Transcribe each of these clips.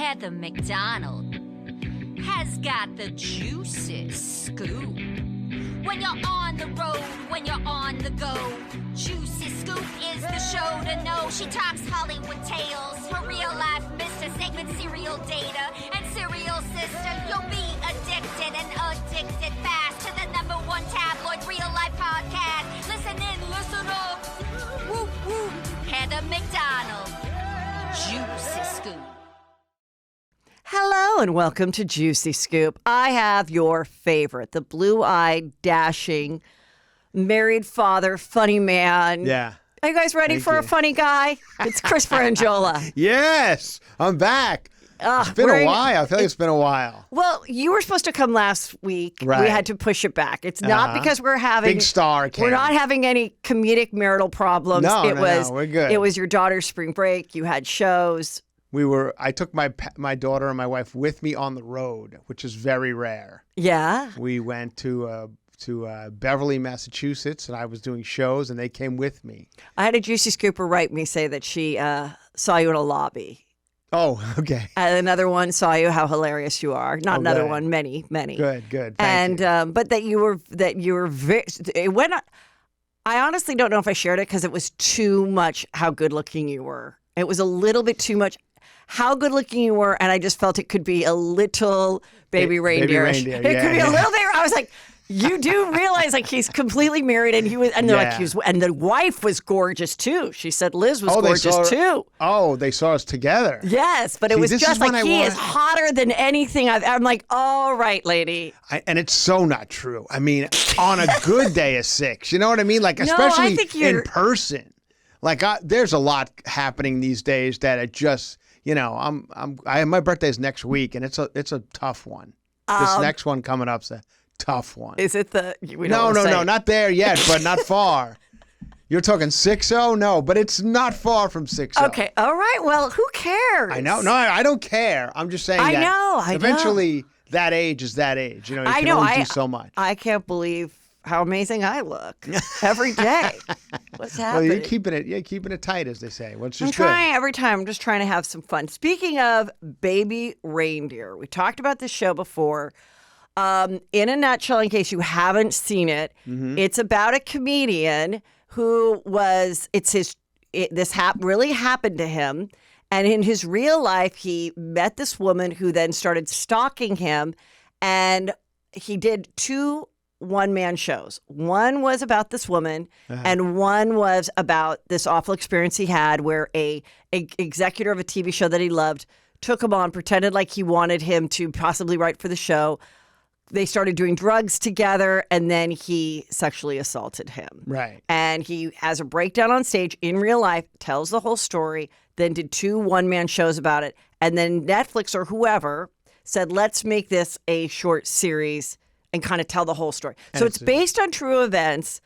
Heather McDonald has got the juiciest scoop. When you're on the road, when you're on the go, Juicy Scoop is the show to know. She talks Hollywood tales, her real life Mr. Segment serial data and serial sister. You'll be addicted and addicted fast to the #1 tabloid real life podcast. Listen in, listen up. Woo woo. Heather McDonald, Juicy Scoop. Hello and welcome to Juicy Scoop. I have your favorite, the blue-eyed, dashing, married father, funny man. Yeah. Are you guys ready for a funny guy? It's Chris Franjola. Yes, I'm back. It's been a while. I feel like it's been a while. Well, you were supposed to come last week. Right. We had to push it back. It's not because we're having... Big star came. We're not having any comedic marital problems. No, we're good. It was your daughter's spring break. You had shows. I took my daughter and my wife with me on the road, which is very rare. Yeah. We went to Beverly, Massachusetts, and I was doing shows, and they came with me. I had a Juicy Scooper write me say that she saw you in a lobby. Oh, okay. And another one saw you how hilarious you are. Not another one, many. Good. Thank you. But that you were very. I honestly don't know if I shared it because it was too much how good looking you were. It was a little bit too much how good looking you were, and I just felt it could be a little Baby Reindeer. It could be a little bit. I was like, you do realize like he's completely married, and they're like he was, and the wife was gorgeous too. She said Liz was gorgeous too. Oh, they saw us together. Yes, but it was just like he is hotter than anything I'm like, all right, lady. And it's so not true. I mean, on a good day is 6. You know what I mean? Like especially in person. Like there's a lot happening these days that it just. You know, my birthday is next week, and it's a tough one. This next one coming up's a tough one. Is it No, not there yet, but not far. You're talking 6-0? No, but it's not far from 6-0. Okay, all right. Well, who cares? I know. No, I don't care. I'm just saying that eventually that age is that age. You know, you can only do so much. I can't believe how amazing I look every day. What's happening? Well, you're keeping it tight, as they say. Which is I'm trying every time. I'm just trying to have some fun. Speaking of Baby Reindeer, we talked about this show before. In a nutshell, in case you haven't seen it, it's about a comedian who was. Really happened to him, and in his real life, he met this woman who then started stalking him, and he did 2 one-man shows. One was about this woman, and one was about this awful experience he had where a executive of a TV show that he loved took him on, pretended like he wanted him to possibly write for the show. They started doing drugs together, and then he sexually assaulted him. Right. And he has a breakdown on stage in real life, tells the whole story, then did 2 one-man shows about it, and then Netflix or whoever said, let's make this a short series and kind of tell the whole story. So it's based on true events,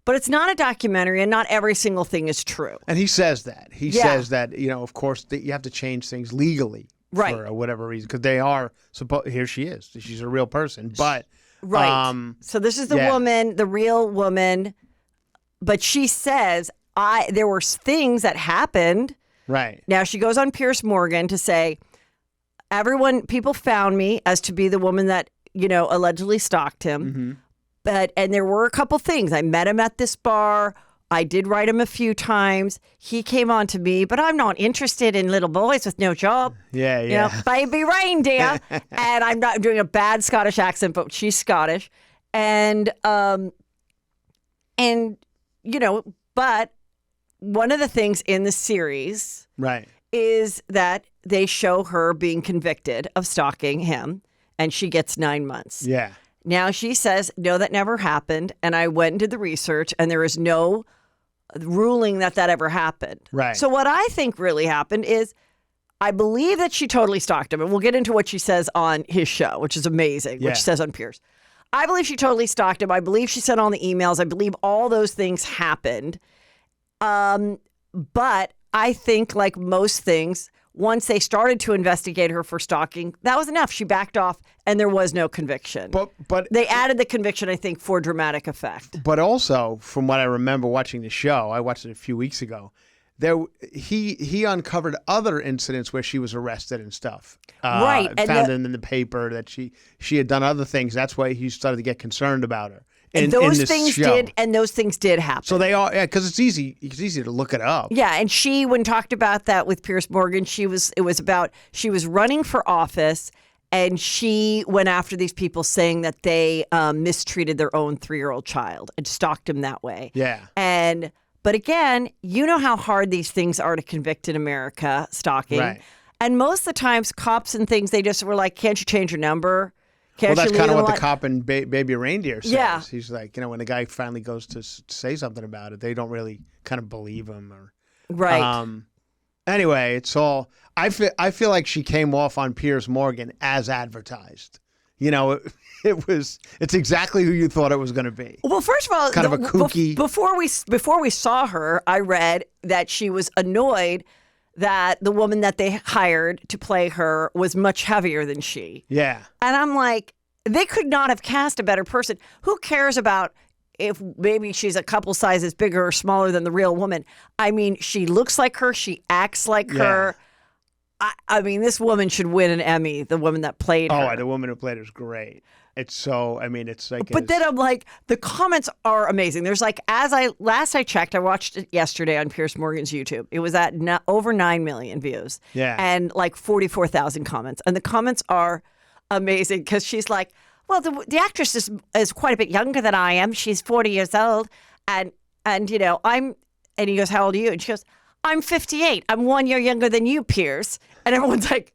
but it's not a documentary, and not every single thing is true. And he says that. He says that, you know, of course, you have to change things legally for whatever reason, because they are here she is. She's a real person. But so this is the woman, the real woman, but she says there were things that happened. Right. Now she goes on Piers Morgan to say, people found me as to be the woman that allegedly stalked him. And there were a couple things. I met him at this bar. I did write him a few times. He came on to me, but I'm not interested in little boys with no job. Yeah. Baby Reindeer. And I'm not doing a bad Scottish accent, but she's Scottish. But one of the things in the series is that they show her being convicted of stalking him. And she gets 9 months. Yeah. Now she says, no, that never happened. And I went and did the research, and there is no ruling that ever happened. Right. So what I think really happened is I believe that she totally stalked him. And we'll get into what she says on his show, which is amazing, which she says on Piers. I believe she totally stalked him. I believe she sent all the emails. I believe all those things happened. But I think, like most things, once they started to investigate her for stalking, that was enough. She backed off, and there was no conviction. But they added the conviction, I think, for dramatic effect. But also, from what I remember watching the show, I watched it a few weeks ago, he uncovered other incidents where she was arrested and stuff. Right. And found in the paper that she had done other things. That's why he started to get concerned about her. And those things did happen. So they are, because it's easy to look it up. Yeah, and when talked about that with Piers Morgan, she was running for office, and she went after these people saying that they mistreated their own 3-year-old child and stalked him that way. Yeah. But again, you know how hard these things are to convict in America, stalking. Right. And most of the times, cops and things, they just were like, can't you change your number? Well, that's kind of what the cop in Baby Reindeer says. Yeah. He's like, when the guy finally goes to say something about it, they don't really kind of believe him. Right. Anyway, it's all. I feel like she came off on Piers Morgan as advertised. It's exactly who you thought it was going to be. Well, first of all, kind of a kooky. Before we saw her, I read that she was annoyed that the woman that they hired to play her was much heavier than she. Yeah. And I'm like, they could not have cast a better person. Who cares about if maybe she's a couple sizes bigger or smaller than the real woman? I mean, she looks like her. She acts like her. I mean, this woman should win an Emmy, the woman that played her. Oh, the woman who played her is great. It's so, it's like... But then I'm like, the comments are amazing. There's like, last I checked, I watched it yesterday on Piers Morgan's YouTube. It was at over 9 million views. Yeah. And like 44,000 comments. And the comments are amazing because she's like, well, the actress is quite a bit younger than I am. She's 40 years old. And he goes, how old are you? And she goes, I'm 58. I'm 1 year younger than you, Piers. And everyone's like,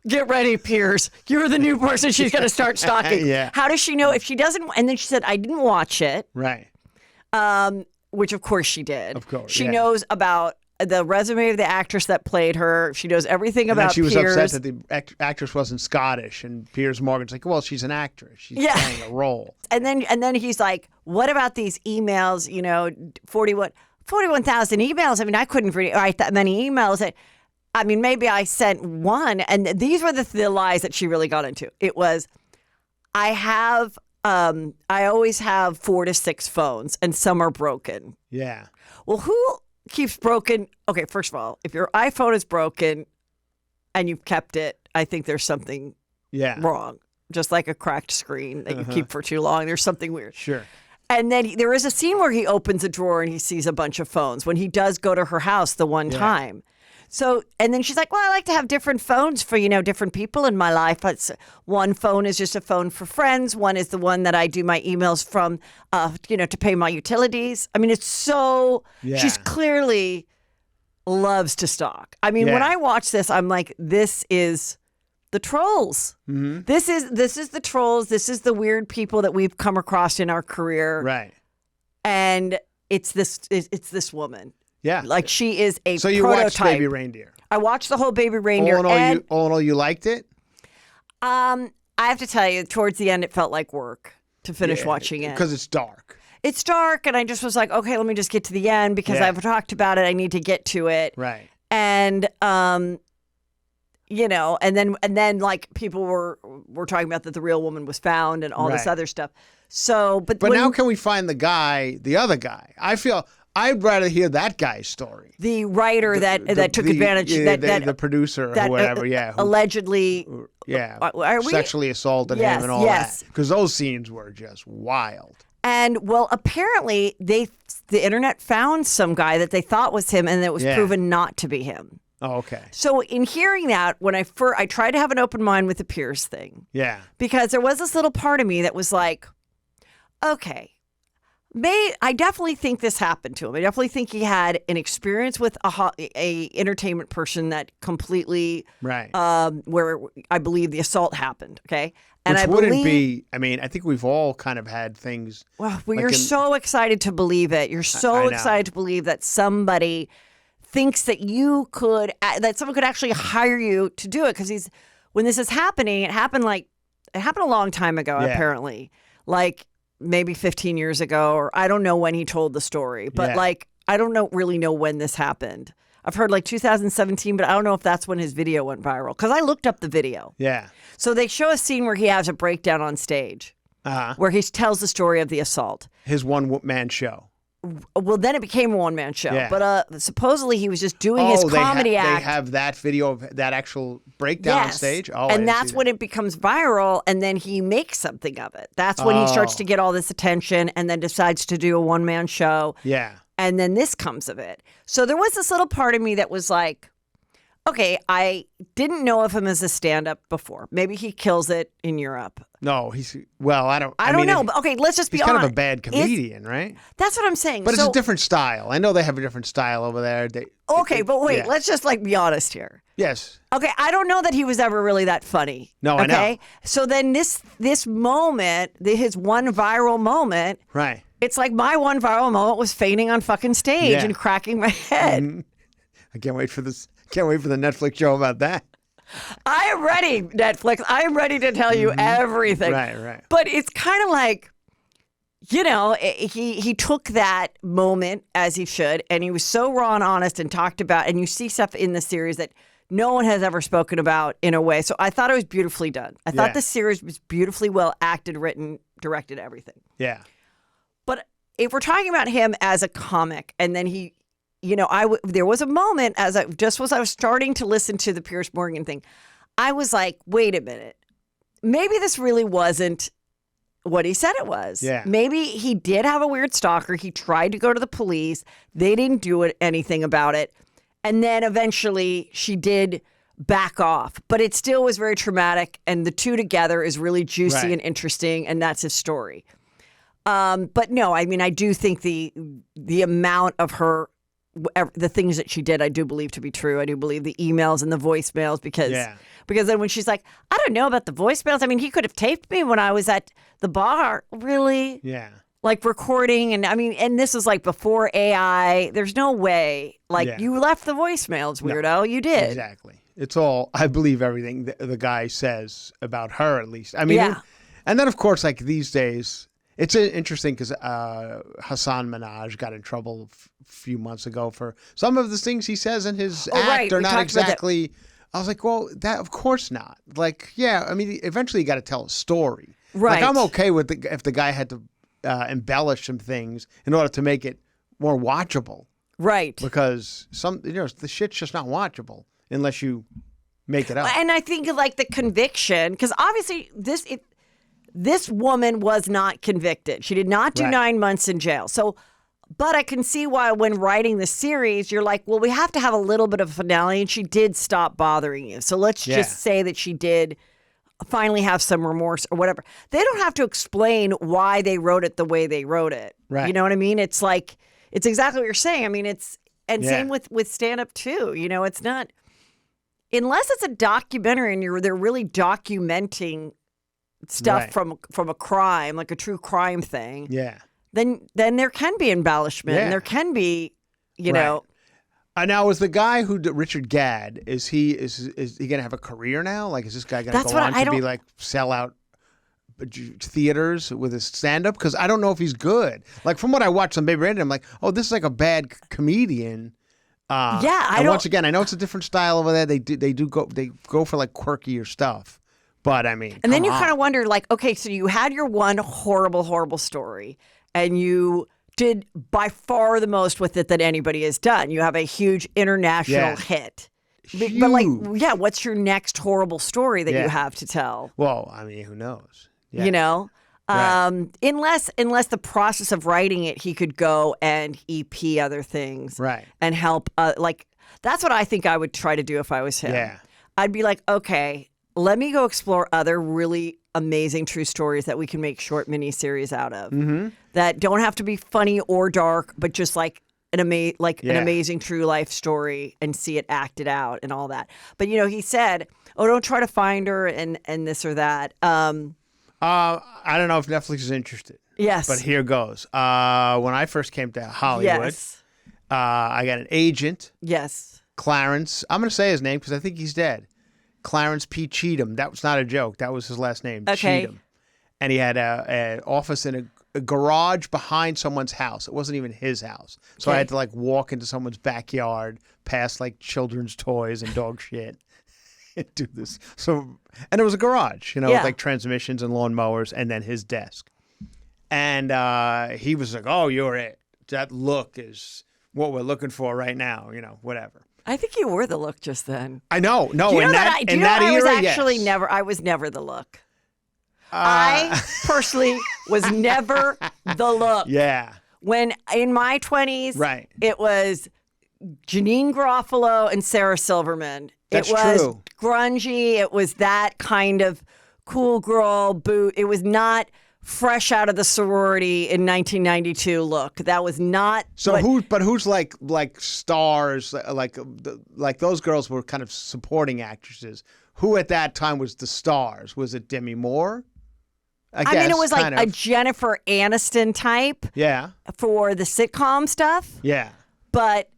get ready, Piers. You're the new person she's going to start stalking. Yeah. How does she know if she doesn't? And then she said, I didn't watch it. Right. Which, of course, she did. Of course. She knows about the resume of the actress that played her. She knows everything about Piers. And she was upset that the actress wasn't Scottish. And Piers Morgan's like, well, she's an actress. She's playing a role. And then he's like, what about these emails? 41,000 emails. I mean, I couldn't write that many emails. I mean, maybe I sent one. And these were the lies that she really got into. It was, I always have 4 to 6 phones and some are broken. Yeah. Well, who keeps broken? Okay, first of all, if your iPhone is broken and you've kept it, I think there's something wrong. Just like a cracked screen that you keep for too long. There's something weird. Sure. And then there is a scene where he opens a drawer and he sees a bunch of phones when he does go to her house the one time. So, and then she's like, well, I like to have different phones for, different people in my life. One phone is just a phone for friends. One is the one that I do my emails from, to pay my utilities. I mean, it's so, she's clearly loves to stalk. I mean, when I watch this, I'm like, this is the trolls. Mm-hmm. This is the trolls. This is the weird people that we've come across in our career. Right. And it's this woman. Yeah. Like she is a prototype. So you watched Baby Reindeer. I watched the whole Baby Reindeer. All in all, you liked it? I have to tell you, towards the end, it felt like work to finish watching it. Because it's dark. It's dark, and I just was like, okay, let me just get to the end because I've talked about it. I need to get to it. Right. And and then like people were talking about that the real woman was found and all this other stuff. So, but now can we find the other guy? I feel I'd rather hear that guy's story. The writer that took advantage. The producer or whatever. Allegedly. Sexually assaulted him and all that. Because those scenes were just wild. And well, apparently the internet found some guy that they thought was him, and it was proven not to be him. Oh, okay. So in hearing that, when I tried to have an open mind with the Piers thing. Yeah. Because there was this little part of me that was like, okay, I definitely think this happened to him. I definitely think he had an experience with a entertainment person that completely, where I believe the assault happened. Okay. And which wouldn't be, I mean, I think we've all kind of had things. Well, you're so excited to believe it. You're so excited to believe that somebody thinks that that someone could actually hire you to do it. Because when this is happening, it happened a long time ago, apparently. Like maybe 15 years ago, or I don't know when he told the story. But I don't really know when this happened. I've heard 2017, but I don't know if that's when his video went viral. Because I looked up the video. Yeah. So they show a scene where he has a breakdown on stage. Where he tells the story of the assault. His one-man show. Well, then it became a one-man show. Yeah. But supposedly he was just doing his comedy act. They have that video of that actual breakdown on stage? Oh, and that's when it becomes viral, and then he makes something of it. That's when he starts to get all this attention and then decides to do a one-man show. Yeah. And then this comes of it. So there was this little part of me that was like, okay, I didn't know of him as a stand-up before. Maybe he kills it in Europe. No, I don't know. But okay, let's just be honest. He's kind of a bad comedian, right? That's what I'm saying. But it's a different style. I know they have a different style over there. But wait, let's just be honest here. Yes. Okay, I don't know that he was ever really that funny. No, I know. So then this moment, his one viral moment, right? It's like my one viral moment was fainting on fucking stage and cracking my head. Mm-hmm. I can't wait for this. Can't wait for the Netflix show about that. I am ready, Netflix. I am ready to tell you everything. Right. But it's kind of like, he took that moment as he should, and he was so raw and honest and talked about, and you see stuff in the series that no one has ever spoken about in a way. So I thought it was beautifully done. I thought the series was beautifully well acted, written, directed, everything. Yeah. But if we're talking about him as a comic, and then he, there was a moment as I was starting to listen to the Piers Morgan thing, I was like, wait a minute, maybe this really wasn't what he said it was. Yeah. Maybe he did have a weird stalker. He tried to go to the police. They didn't do anything about it. And then eventually she did back off. But it still was very traumatic. And the two together is really juicy and interesting. And that's his story. But no, I mean, I do think the amount of the things that she did, I do believe to be true. I do believe the emails and the voicemails because then when she's like, I don't know about the voicemails. I mean, he could have taped me when I was at the bar. Really? Yeah. Like recording. And I mean, and this is like before AI. There's no way. You left the voicemails, weirdo. No, you did. Exactly. It's all, I believe everything the guy says about her, at least. I mean, and then of course, like these days, it's interesting because Hassan Minhaj got in trouble a few months ago for some of the things he says in his act are not exactly. I was like, well, that of course not. Like, yeah, I mean, eventually you got to tell a story. Right. Like, I'm okay with if the guy had to embellish some things in order to make it more watchable. Right. Because the shit's just not watchable unless you make it up. And I think like the conviction, because obviously this woman was not convicted. She did not do 9 months in jail. So, but I can see why when writing the series, you're like, well, we have to have a little bit of finale, and she did stop bothering you. So let's just say that she did finally have some remorse or whatever. They don't have to explain why they wrote it the way they wrote it. Right. You know what I mean? It's like, it's exactly what you're saying. I mean, same with stand-up too. It's not, unless it's a documentary and they're really documenting stuff from a crime, like a true crime thing. Yeah. Then there can be embellishment and there can be, know. Now, is the guy Richard Gadd, is he going to have a career now? Like, is this guy going to go on to be like sell out theaters with his stand-up? Because I don't know if he's good. Like, from what I watched on Baby Reindeer, I'm like, oh, this is like a bad comedian. Once again, I know it's a different style over there. They go for like quirkier stuff. But I mean, and then you kind of wonder, like, okay, so you had your one horrible, horrible story, and you did by far the most with it that anybody has done. You have a huge international hit. Huge. But like, what's your next horrible story that you have to tell? Well, I mean, who knows? Yeah. Unless the process of writing it, he could go and EP other things, and help. That's what I think I would try to do if I was him. Yeah, I'd be like, okay, let me go explore other really amazing true stories that we can make short miniseries out of that don't have to be funny or dark, but just like an amazing true life story and see it acted out and all that. But he said, "Oh, don't try to find her and this or that." I don't know if Netflix is interested. Yes, but here goes. When I first came to Hollywood, I got an agent. Yes, Clarence. I'm going to say his name because I think he's dead. Clarence P. Cheatham. That was not a joke. That was his last name. Okay. Cheatham. And he had an office in a garage behind someone's house. It wasn't even his house. So I had to like walk into someone's backyard, past like children's toys and dog shit, and do this. So, and it was a garage, with like transmissions and lawnmowers, and then his desk. And he was like, "Oh, you're it. that look is what we're looking for right now. Whatever. I think you were the look just then. I know. No, do you in know that I was era, actually yes. never. I was never the look. I personally was never the look. Yeah. When in my 20s, Right. it was Janine Garofalo and Sarah Silverman. That's it was true. grungy. It was that kind of cool girl boot. It was not fresh out of the sorority in 1992 look. That was not. So who's like stars, like those girls were kind of supporting actresses. Who at that time was the stars? Was it Demi Moore? I mean, it was like a Jennifer Aniston type. Yeah. For the sitcom stuff. Yeah. But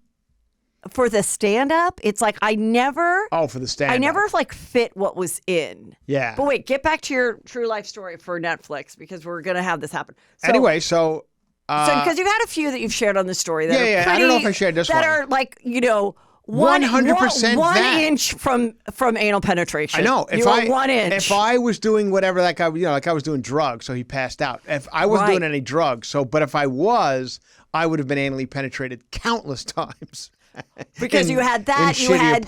for the stand-up, it's like I never. Oh, for the stand-up. I never like fit what was in. Yeah. But wait, get back to your true life story for Netflix because we're gonna have this happen. So, anyway, so because you've had a few that you've shared on the story that are yeah. pretty, I don't know if I shared this that one. are like 100% one that. inch from anal penetration. I know. You were 1 inch. If I was doing whatever that guy, like I was doing drugs, so he passed out. If I wasn't doing any drugs, but if I was, I would have been anally penetrated countless times. Because you had that, you had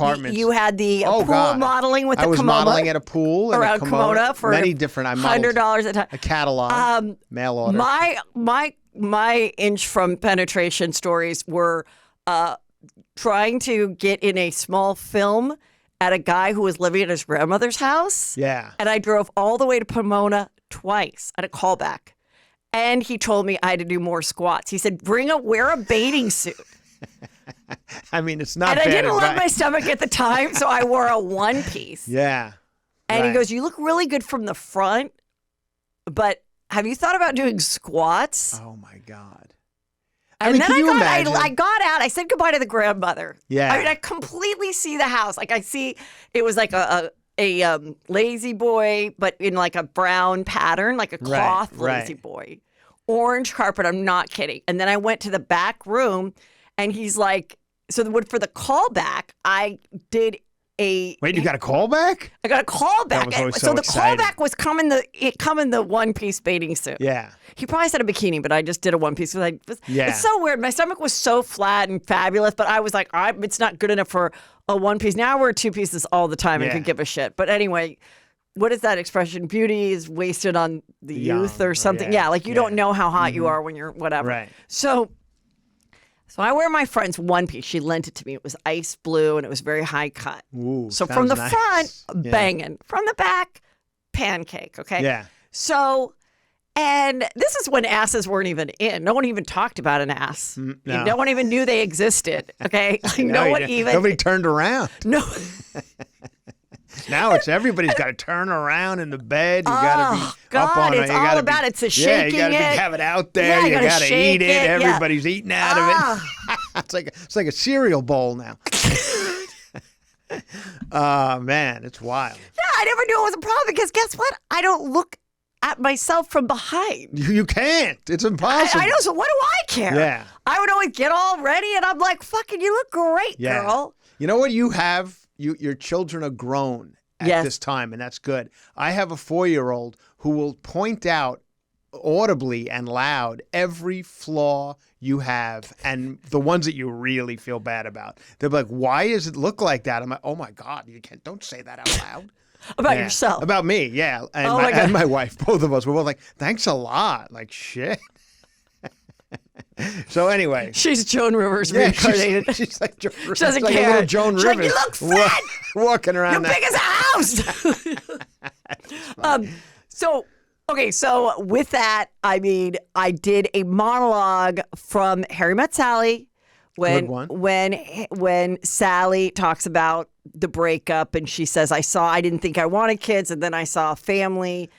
the pool modeling with the kimono. I was modeling at a pool around Kimona for many different. I modeled $100 a time. A catalog, mail order. My inch from penetration stories were trying to get in a small film at a guy who was living at his grandmother's house. Yeah. And I drove all the way to Pomona twice at a callback. And he told me I had to do more squats. He said, wear a bathing suit. I mean, it's not and bad I didn't advice. love my stomach at the time, so I wore a one piece. Yeah. And he goes, you look really good from the front, but have you thought about doing squats? Oh, my God. And then imagine? I got out. I said goodbye to the grandmother. Yeah. I mean, I completely see the house. Like I see, it was like a lazy boy, but in like a brown pattern, like a cloth lazy boy. Orange carpet. I'm not kidding. And then I went to the back room, and he's like, for the callback, I did a. Wait, you got a callback? I got a callback. That was always so the exciting. callback was come in the one piece bathing suit. Yeah. He probably said a bikini, but I just did a one piece. Yeah. It's so weird. My stomach was so flat and fabulous, but I was like, it's not good enough for a one piece. Now I wear two pieces all the time and could give a shit. But anyway, what is that expression? Beauty is wasted on the youth or something. Yeah, like you don't know how hot you are when you're whatever. Right. So I wear my friend's one piece. She lent it to me. It was ice blue and it was very high cut. Ooh, so from the nice. front, banging. From the back, pancake. Okay. Yeah. So, and this is when asses weren't even in. No one even talked about an ass. No. No one even knew they existed. Okay. Nobody turned around. No. Now it's everybody's got to turn around in the bed. You got to be up on it. It's all about it's the shaking. Yeah, you got to have it out there. Yeah, you got to eat it. Everybody's eating out of it. It's like a cereal bowl now. Man, it's wild. Yeah, I never knew it was a problem because guess what? I don't look at myself from behind. You can't. It's impossible. I know. So what do I care? Yeah. I would always get all ready, and I'm like, "Fucking, you look great, girl." You know what you have? Your children are grown at this time, and that's good. I have a 4-year-old who will point out audibly and loud every flaw you have and the ones that you really feel bad about. They're like, why does it look like that? I'm like, oh my God, don't say that out loud. About yourself. About me, yeah. And my wife, both of us, we're both like, thanks a lot. Like, shit. So anyway, she's Joan Rivers reincarnated. She's like Joan Rivers. She doesn't like care. A little Joan she's Rivers. Like, you look fat. Walking around. You're big as a house. So with that, I mean, I did a monologue from Harry Met Sally when Sally talks about the breakup and she says, I didn't think I wanted kids, and then I saw a family.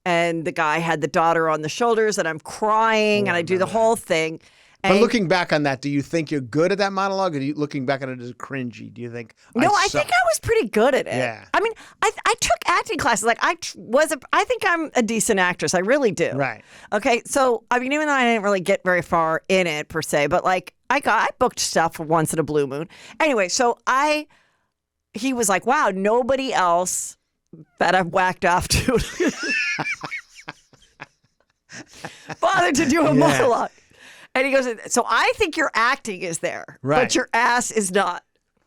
And the guy had the daughter on the shoulders, and I'm crying, and I do the whole thing. But looking back on that, do you think you're good at that monologue, or are you looking back on it as cringy? Do you think? No, I think I was pretty good at it. Yeah. I mean, I took acting classes. Like I think I'm a decent actress. I really do. Right. Okay. So I mean, even though I didn't really get very far in it per se, but like I booked stuff for once in a blue moon. Anyway, so he was like, wow, nobody else that I've whacked off to bothered to do a monologue. And he goes, so I think your acting is there, but your ass is not.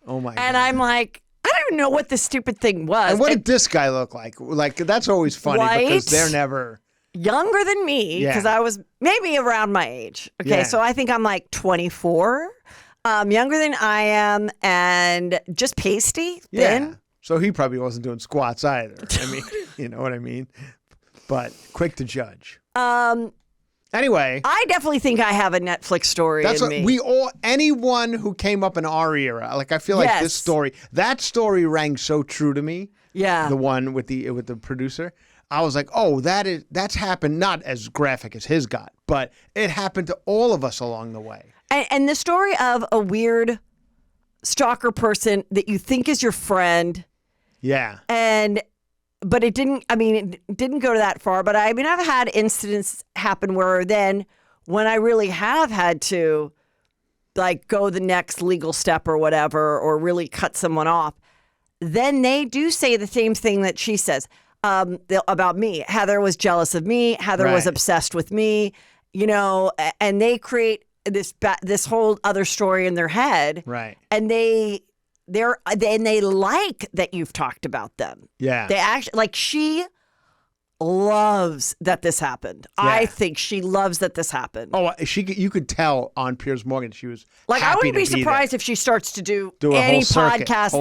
Oh my God. And I'm like, I don't even know what this stupid thing was. And what did this guy look like? Like, that's always funny because they're never... Younger than me, because I was maybe around my age. Okay, so I think I'm like 24. Younger than I am, and just pasty, thin. Yeah. So he probably wasn't doing squats either. I mean, you know what I mean? But quick to judge. Anyway. I definitely think I have a Netflix story in me. Anyone who came up in our era, like I feel like this story, that story rang so true to me. Yeah. The one with the producer. I was like, oh, that's happened, not as graphic as his got, but it happened to all of us along the way. And the story of a weird stalker person that you think is your friend. Yeah. But it didn't go to that far. But I've had incidents happen where then when I really have had to like go the next legal step or whatever, or really cut someone off, then they do say the same thing that she says. About me. Heather was jealous of me. Heather was obsessed with me, and they create this whole other story in their head. Right. And they like that you've talked about them. Yeah. They actually, like, she loves that this happened. Yeah. I think she loves that this happened. Oh, you could tell on Piers Morgan she was like, happy I wouldn't be to surprised if she starts to do a any circuit, podcast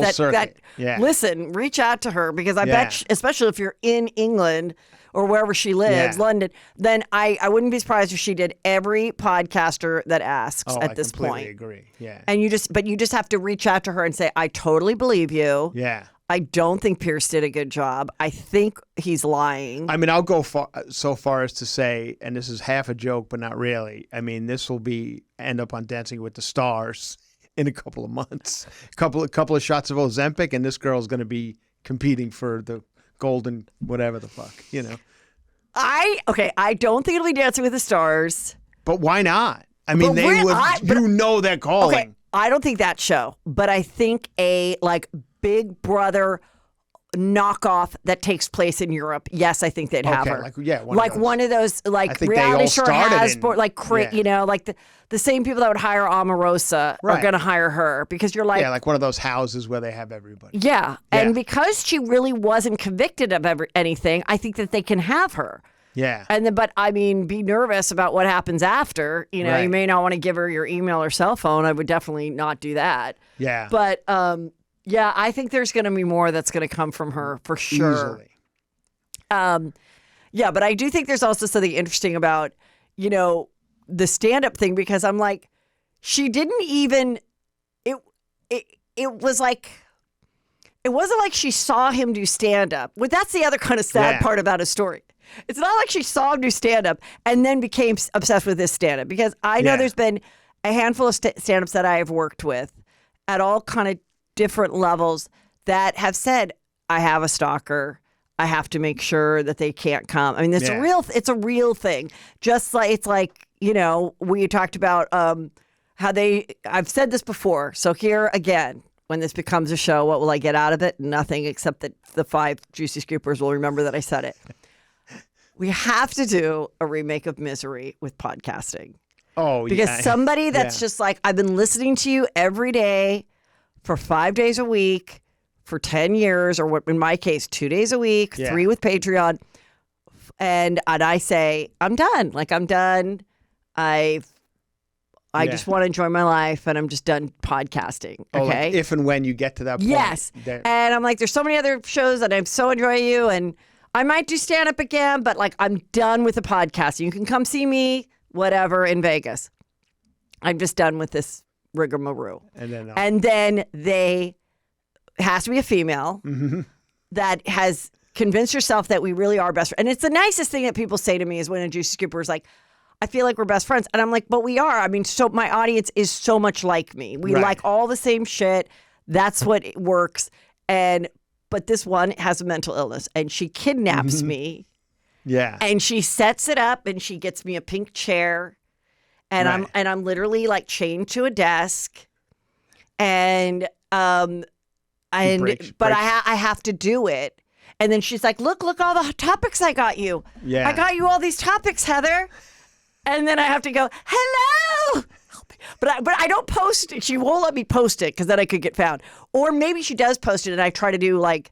that listen, reach out to her, because I bet, especially if you're in England or wherever she lives, London, then I wouldn't be surprised if she did every podcaster that asks at this point. I completely agree. Yeah. And you just have to reach out to her and say, I totally believe you. Yeah. I don't think Piers did a good job. I think he's lying. I mean, I'll go so far as to say, and this is half a joke, but not really. I mean, this will end up on Dancing with the Stars in a couple of months. Couple of shots of Ozempic, and this girl's going to be competing for the golden whatever the fuck, I don't think it'll be Dancing with the Stars. But why not? I mean, they're calling. Okay, I don't think that show, but I think a Big Brother knockoff that takes place in Europe. Yes, I think they'd have her. One of those reality show the same people that would hire Omarosa are going to hire her, because you're like like one of those houses where they have everybody. Yeah, and because she really wasn't convicted of anything, I think that they can have her. Yeah. But be nervous about what happens after. You may not want to give her your email or cell phone. I would definitely not do that. Yeah. But yeah, I think there's going to be more that's going to come from her for sure. Easily. Yeah, but I do think there's also something interesting about, the stand-up thing, because I'm like, she didn't even, it was like, it wasn't like she saw him do stand-up. Well, that's the other kind of sad part about his story. It's not like she saw him do stand-up and then became obsessed with this stand-up, because I know there's been a handful of stand-ups that I have worked with at all kind of different levels that have said, I have a stalker. I have to make sure that they can't come. I mean, it's a real thing. Just like, it's like, we talked about how I've said this before. So here again, when this becomes a show, what will I get out of it? Nothing, except that the 5 Juicy Scoopers will remember that I said it. We have to do a remake of Misery with podcasting. Oh, because somebody that's just like, I've been listening to you every day for 5 days a week for 10 years, or in my case, 2 days a week, 3 with Patreon. And I say, I'm done. Like, I'm done. I just want to enjoy my life, and I'm just done podcasting. Okay. Like if and when you get to that point. Yes. And I'm like, there's so many other shows that I so enjoy you, and I might do stand up again, but like, I'm done with the podcast. You can come see me, whatever, in Vegas. I'm just done with this rigmarole. And then they has to be a female that has convinced herself that we really are best friends. And it's the nicest thing that people say to me is when a Juicy Scooper is like, I feel like we're best friends. And I'm like, but we are. I mean, so my audience is so much like me. We like all the same shit. That's what works. But this one has a mental illness, and she kidnaps me. Yeah. And she sets it up, and she gets me a pink chair. And I'm literally like chained to a desk, and I have to do it. And then she's like, look all the topics I got you. Yeah. I got you all these topics, Heather. And then I have to go, hello. But I don't post it. She won't let me post it because then I could get found. Or maybe she does post it and I try to do like,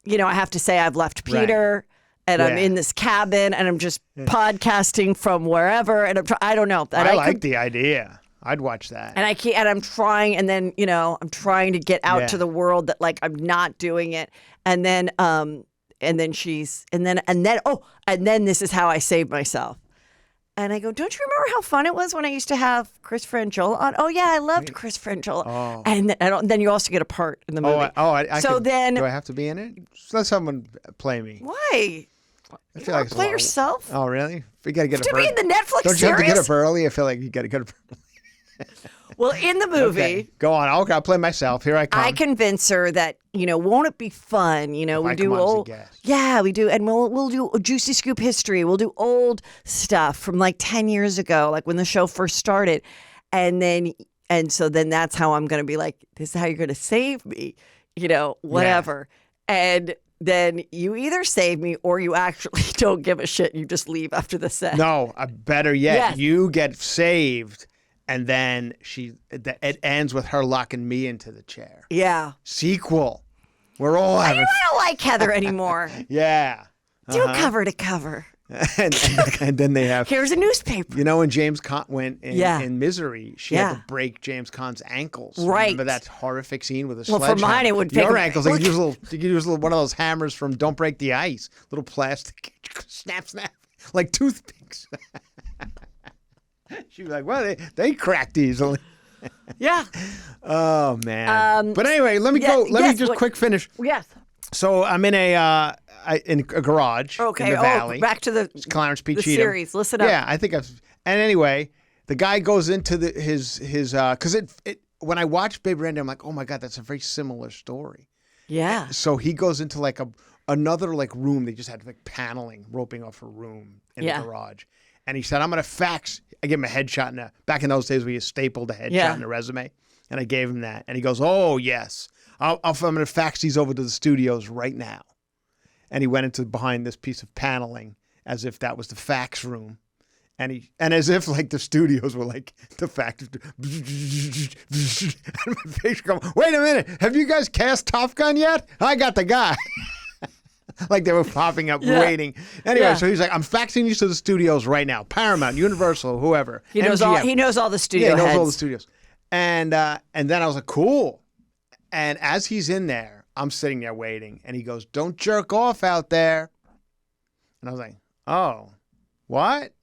I have to say I've left Peter and I'm in this cabin and I'm just podcasting from wherever. And I don't know. I like the idea. I'd watch that. And I'm trying, and then, I'm trying to get out to the world that like I'm not doing it. And then this is how I save myself. And I go, don't you remember how fun it was when I used to have Chris Franjola on? Oh, yeah, I loved Chris Franjola. Oh. And then you also get a part in the movie. Do I have to be in it? Let someone play me. Why? I feel like play yourself? Oh, really? We got to get up early. To be in the Netflix series? Don't you have to get up early? I feel like you got to get up early. Well, in the movie. Okay. Go on. Okay, I'll play myself. Here I come. I convince her that, won't it be fun? We do old. Yeah, we do. And we'll do Juicy Scoop history. We'll do old stuff from like 10 years ago, like when the show first started. And so then that's how I'm going to be like, this is how you're going to save me, whatever. Yeah. And then you either save me or you actually don't give a shit. You just leave after the set. No, better yet, you get saved. And then it ends with her locking me into the chair. Yeah. Sequel. We're all having. I don't like Heather anymore. Yeah. Do cover to cover. and then they have. Here's a newspaper. When James Caan went in Misery, she had to break James Caan's ankles. Right. Remember that horrific scene with a sledgehammer? Well, for mine, it would pick your ankles. You could use one of those hammers from Don't Break the Ice. Little plastic. Snap, snap. Like toothpicks. She was like, well, they cracked easily. Yeah. Oh, man. But anyway, let me go. Let me just quick finish. Yes. So I'm in a garage in the valley. Back to the Clarence P. the Cheatham. series. Listen up. Yeah, I think and anyway, the guy goes into his because when I watched Baby Reindeer, I'm like, oh my God, that's a very similar story. Yeah. So he goes into like another like room. They just had like paneling, roping off a room in the garage. And he said, I'm going to fax. I gave him a headshot. Back in those days, we stapled a headshot in a resume. And I gave him that. And he goes, oh, yes. I'm going to fax these over to the studios right now. And he went into behind this piece of paneling as if that was the fax room. And as if like the studios were like the fax. And my face going, wait a minute. Have you guys cast Top Gun yet? I got the guy. Like they were popping up, waiting. Anyway, so he's like, I'm faxing these to the studios right now. Paramount, Universal, whoever. He knows all the studio heads. He knows all the studios. And then I was like, cool. And as he's in there, I'm sitting there waiting. And he goes, don't jerk off out there. And I was like, oh, what?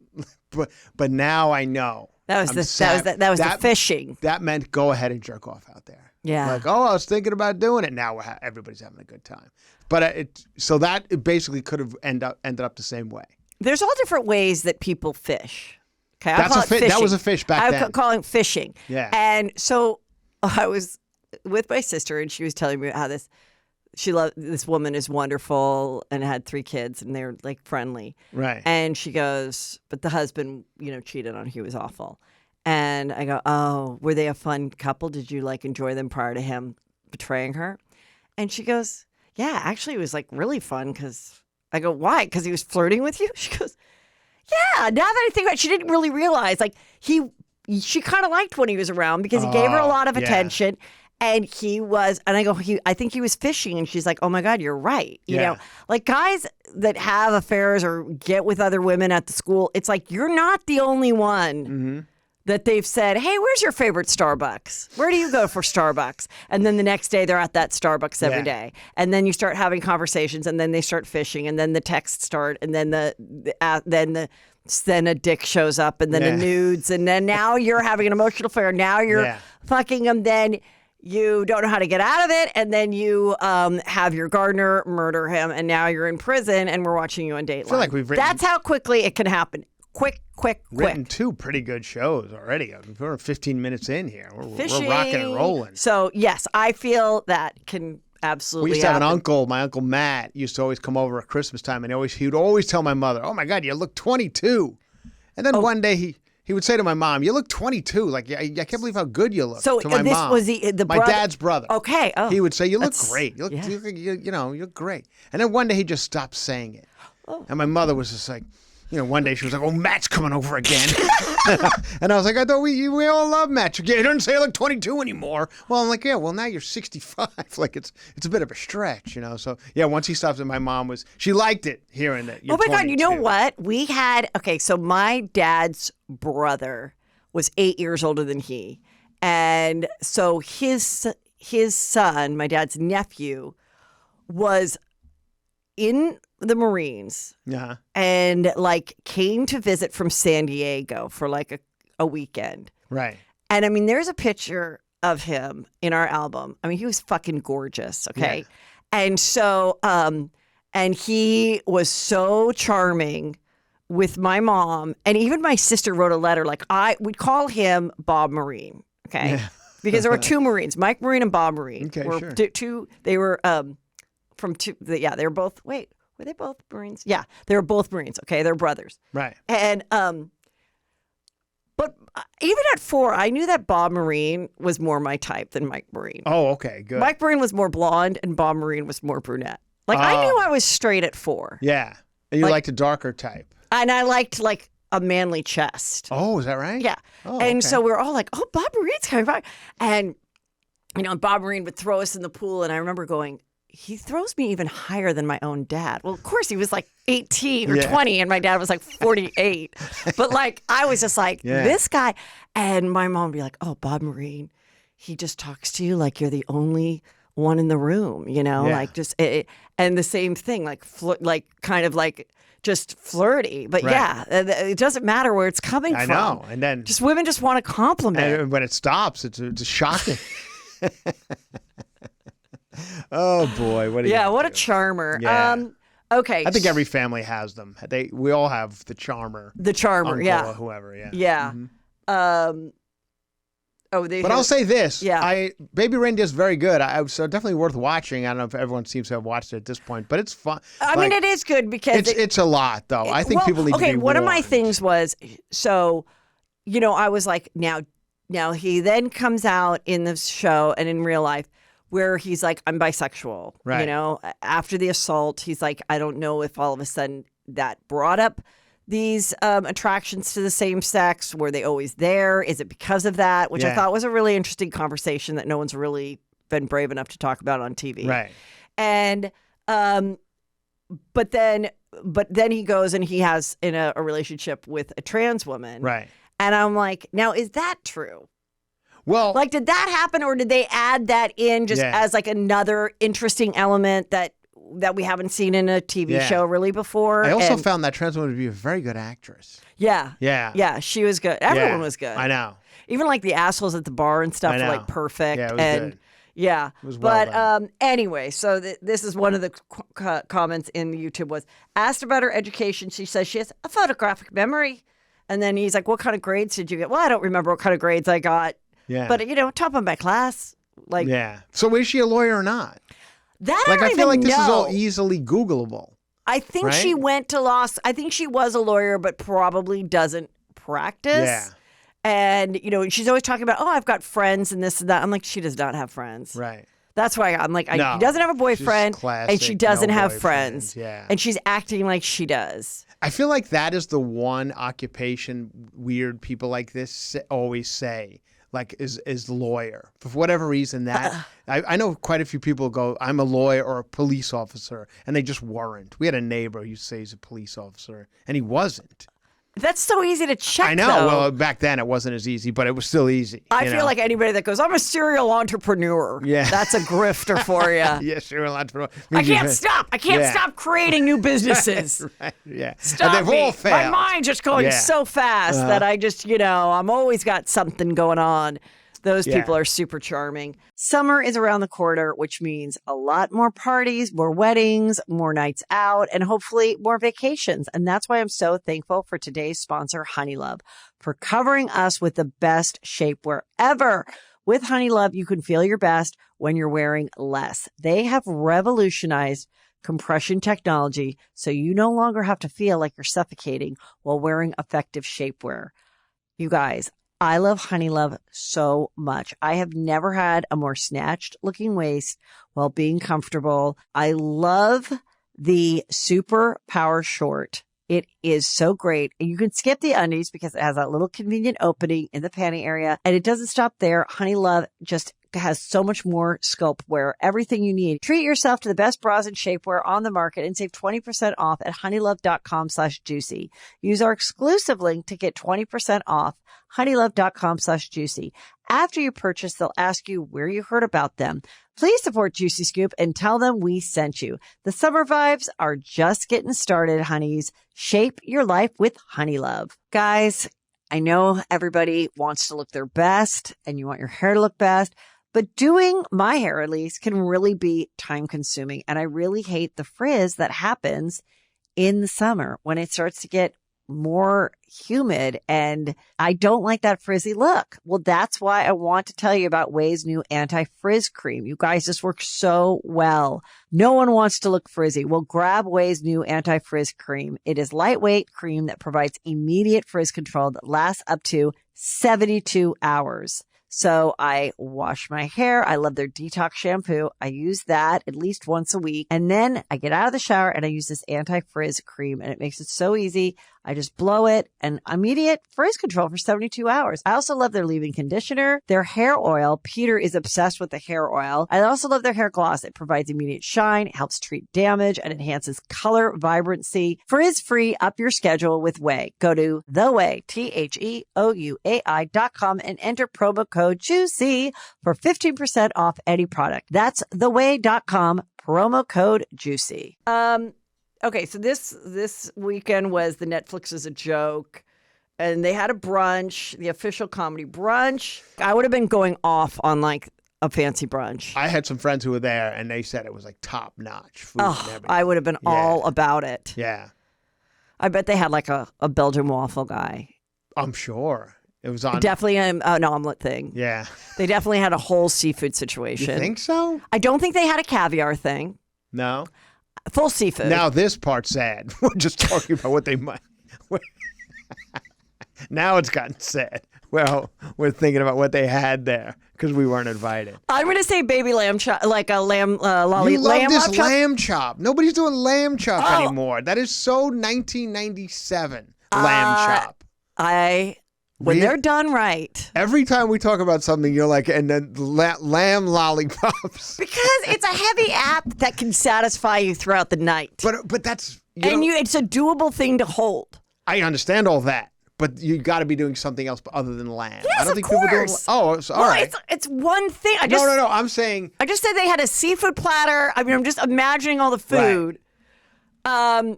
But now I know. That was the fishing. That meant go ahead and jerk off out there. Yeah. Like, I was thinking about doing it. Now everybody's having a good time. But so that basically could have ended up the same way. There's all different ways that people fish. Okay, that was a fish back then. I call it fishing. Yeah. And so I was with my sister, and she was telling me how this woman is wonderful and had 3 kids, and they're like friendly. Right. And she goes, but the husband, cheated on her. He was awful. And I go, oh, were they a fun couple? Did you like enjoy them prior to him betraying her? And she goes, yeah, actually it was like really fun because I go, why? Because he was flirting with you? She goes, yeah, now that I think about it, she didn't really realize like she kind of liked when he was around because he gave her a lot of attention. And he was, and I go, I think he was fishing. And she's like, oh my God, you're right. You know, like guys that have affairs or get with other women at the school, it's like, you're not the only one that they've said, hey, where's your favorite Starbucks? Where do you go for Starbucks? And then the next day they're at that Starbucks every day. And then you start having conversations, and then they start fishing, and then the texts start, and then then a dick shows up, and then the nudes, and then now you're having an emotional affair. Now you're fucking him. Then you don't know how to get out of it, and then you have your gardener murder him, and now you're in prison, and we're watching you on Dateline. I feel like we've written, that's how quickly it can happen. Quick. Written 2 pretty good shows already. We're 15 minutes in here. We're rocking and rolling. So, yes, I feel that can absolutely We used to have happen. an uncle, my Uncle Matt, used to always come over at Christmas time, and he'd always tell my mother, oh, my God, you look 22. And then one day he would say to my mom, you look 22. Like, I can't believe how good you look. So to my this mom. was my dad's brother. Okay. Oh, he would say, you look great. You look great. And then one day he just stopped saying it. Oh. And my mother was just like, one day she was like, "Oh, Matt's coming over again," and I was like, "I thought we all love Matt. Yeah, he doesn't say like 22 anymore." Well, I'm like, "Yeah, well now you're 65. Like it's a bit of a stretch, So yeah, once he stops, and my mom she liked it hearing that. Oh my God, you know what? We had so my dad's brother was 8 years older than he, and so his son, my dad's nephew, was in the Marines and came to visit from San Diego for a weekend. Right. And I mean, there's a picture of him in our album. I mean, he was fucking gorgeous. Okay. Yeah. And so, and he was so charming with my mom. And even my sister wrote a letter. We'd call him Bob Marine. Okay. Yeah. Because there were two Marines, Mike Marine and Bob Marine. Okay, were sure. They were from two. They were both. Wait, were they both Marines? Yeah, they were both Marines. Okay, they're brothers. Right. And but even at 4, I knew that Bob Marine was more my type than Mike Marine. Oh, okay, good. Mike Marine was more blonde, and Bob Marine was more brunette. I knew I was straight at 4. Yeah, and you liked a darker type. And I liked a manly chest. Oh, is that right? Yeah. Oh, and okay. so we were all like, "Oh, Bob Marine's coming back," and Bob Marine would throw us in the pool, and I remember going, he throws me even higher than my own dad. Well, of course, he was 18 or 20, and my dad was 48. But I was just this guy. And my mom would be like, "Oh, Bob Marine, he just talks to you like you're the only one in the room, and the same thing, just flirty. But right. it doesn't matter where it's coming from. I know. And then women just want a compliment. And when it stops, it's shocking. Oh boy, what a charmer. Yeah. Okay. I think every family has them. We all have the charmer. The charmer, uncle yeah. Or whoever, yeah. Yeah. Mm-hmm. But I'll say this. Yeah. Baby Reindeer is very good. So definitely worth watching. I don't know if everyone seems to have watched it at this point, but it's fun. I mean, it is good because it's a lot though. I think people need to be warned. One of my things was, so, I was like, now he then comes out in the show and in real life where he's like, "I'm bisexual." Right. After the assault, he's like, I don't know if all of a sudden that brought up these attractions to the same sex. Were they always there? Is it because of that? Which I thought was a really interesting conversation that no one's really been brave enough to talk about on TV. Right. And but then he goes and he has in a relationship with a trans woman. Right. And I'm like, now is that true? Well, did that happen, or did they add that in just as another interesting element that we haven't seen in a TV show really before? I also found that trans woman to be a very good actress. Yeah. Yeah. Yeah, she was good. Everyone was good. I know. Even the assholes at the bar and stuff were perfect. Yeah, it was good. Yeah. It was well done. Anyway, so this is one of the comments in the YouTube was, asked about her education. She says she has a photographic memory. And then he's like, "What kind of grades did you get?" "Well, I don't remember what kind of grades I got." Yeah. But, top of my class. Yeah. So is she a lawyer or not? That I don't I feel like even this know. is all easily Googleable. I think right? she went to law. I think she was a lawyer, but probably doesn't practice. Yeah. And, she's always talking about, I've got friends and this and that. I'm like, she does not have friends. Right. That's why I'm like, no, she doesn't have a boyfriend and she doesn't have boyfriend. friends. Yeah. And she's acting like she does. I feel like that is the one occupation weird people like this always say, is lawyer. For whatever reason, that I know quite a few people go, "I'm a lawyer or a police officer," and they just weren't. We had a neighbor who used to say he's a police officer, and he wasn't. That's so easy to check, I know. though. Well, back then it wasn't as easy, but it was still easy. I feel like anybody that goes, "I'm a serial entrepreneur." Yeah. That's a grifter for you. Yeah, serial entrepreneur. I can't stop. I can't stop creating new businesses. Right. Yeah. Stop and they've all failed. My mind's just going so fast that I just, I'm always got something going on. Those people are super charming. Summer is around the corner, which means a lot more parties, more weddings, more nights out, and hopefully more vacations. And that's why I'm so thankful for today's sponsor, Honeylove, for covering us with the best shapewear ever. With Honeylove, you can feel your best when you're wearing less. They have revolutionized compression technology, so you no longer have to feel like you're suffocating while wearing effective shapewear. You guys, I love Honeylove so much. I have never had a more snatched looking waist while being comfortable. I love the super power short It is so great. And you can skip the undies because it has that little convenient opening in the panty area. And it doesn't stop there. Honey Love just has so much more scope wear, everything you need. Treat yourself to the best bras and shapewear on the market and save 20% off at honeylove.com/juicy. Use our exclusive link to get 20% off, honeylove.com/juicy. After you purchase, they'll ask you where you heard about them. Please support Juicy Scoop and tell them we sent you. The summer vibes are just getting started, honeys. Shape your life with Honey Love. Guys, I know everybody wants to look their best and you want your hair to look best, but doing my hair, at least, can really be time consuming. And I really hate the frizz that happens in the summer when it starts to get more humid, and I don't like that frizzy look. Well, that's why I want to tell you about Ouai's new anti-frizz cream. You guys, this works so well. No one wants to look frizzy. Well, grab Ouai's new anti-frizz cream. It is lightweight cream that provides immediate frizz control that lasts up to 72 hours. So I wash my hair. I love their detox shampoo. I use that at least once a week. And then I get out of the shower and I use this anti-frizz cream, and it makes it so easy. I just blow it and immediate frizz control for 72 hours. I also love their leave-in conditioner, their hair oil. Peter is obsessed with the hair oil. I also love their hair gloss. It provides immediate shine, helps treat damage, and enhances color vibrancy. Frizz-free, up your schedule with Ouai. Go to TheOuai, TheOuai.com and enter promo code JUICY for 15% off any product. That's TheOuai.com, promo code JUICY. Okay, so this weekend was the Netflix is a Joke, and they had a brunch, the official comedy brunch. I would have been going off on like a fancy brunch. I had some friends who were there, and they said it was like top notch food and everything. I would have been all about it. Yeah. I bet they had like a Belgian waffle guy. I'm sure. It was on. Definitely an omelet thing. Yeah. They definitely had a whole seafood situation. You think so? I don't think they had a caviar thing. No. Full seafood. Now this part's sad. We're just talking about what they might. Now it's gotten sad. Well, we're thinking about what they had there because we weren't invited. I'm going to say baby lamb chop, like a lamb lolly. You love lamb this chop? lamb chop. Nobody's doing lamb chop anymore. That is so 1997. Lamb chop. When they're done right. Every time we talk about something, you're like, and then lamb lollipops. Because it's a heavy app that can satisfy you throughout the night. But that's it's a doable thing to hold. I understand all that, but you got to be doing something else other than lamb. Yes, I don't think of course. people do. Oh, all right. It's one thing. No. I'm saying. I just said they had a seafood platter. I mean, I'm just imagining all the food. Right.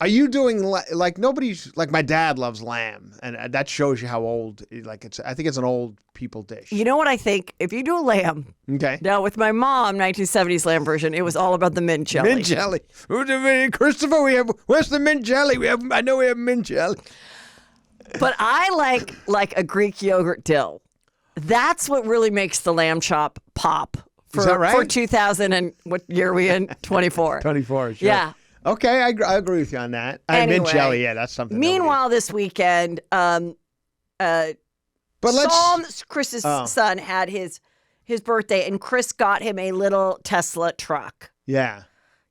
Are you doing like nobody's like my dad loves lamb, and that shows you how old like it's. I think it's an old people dish. You know what I think? If you do a lamb, okay. Now with my mom, 1970s lamb version, it was all about the mint jelly. Mint jelly, Christopher. Where's the mint jelly? I know we have mint jelly. But I like a Greek yogurt dill. That's what really makes the lamb chop pop. Is that right? For 2000 and what year are we in? 24. 24. Sure. Yeah. Okay, I agree with you on that. Anyway, mint jelly, yeah, that's something. Meanwhile, this weekend, Chris's son had his birthday, and Chris got him a little Tesla truck. Yeah.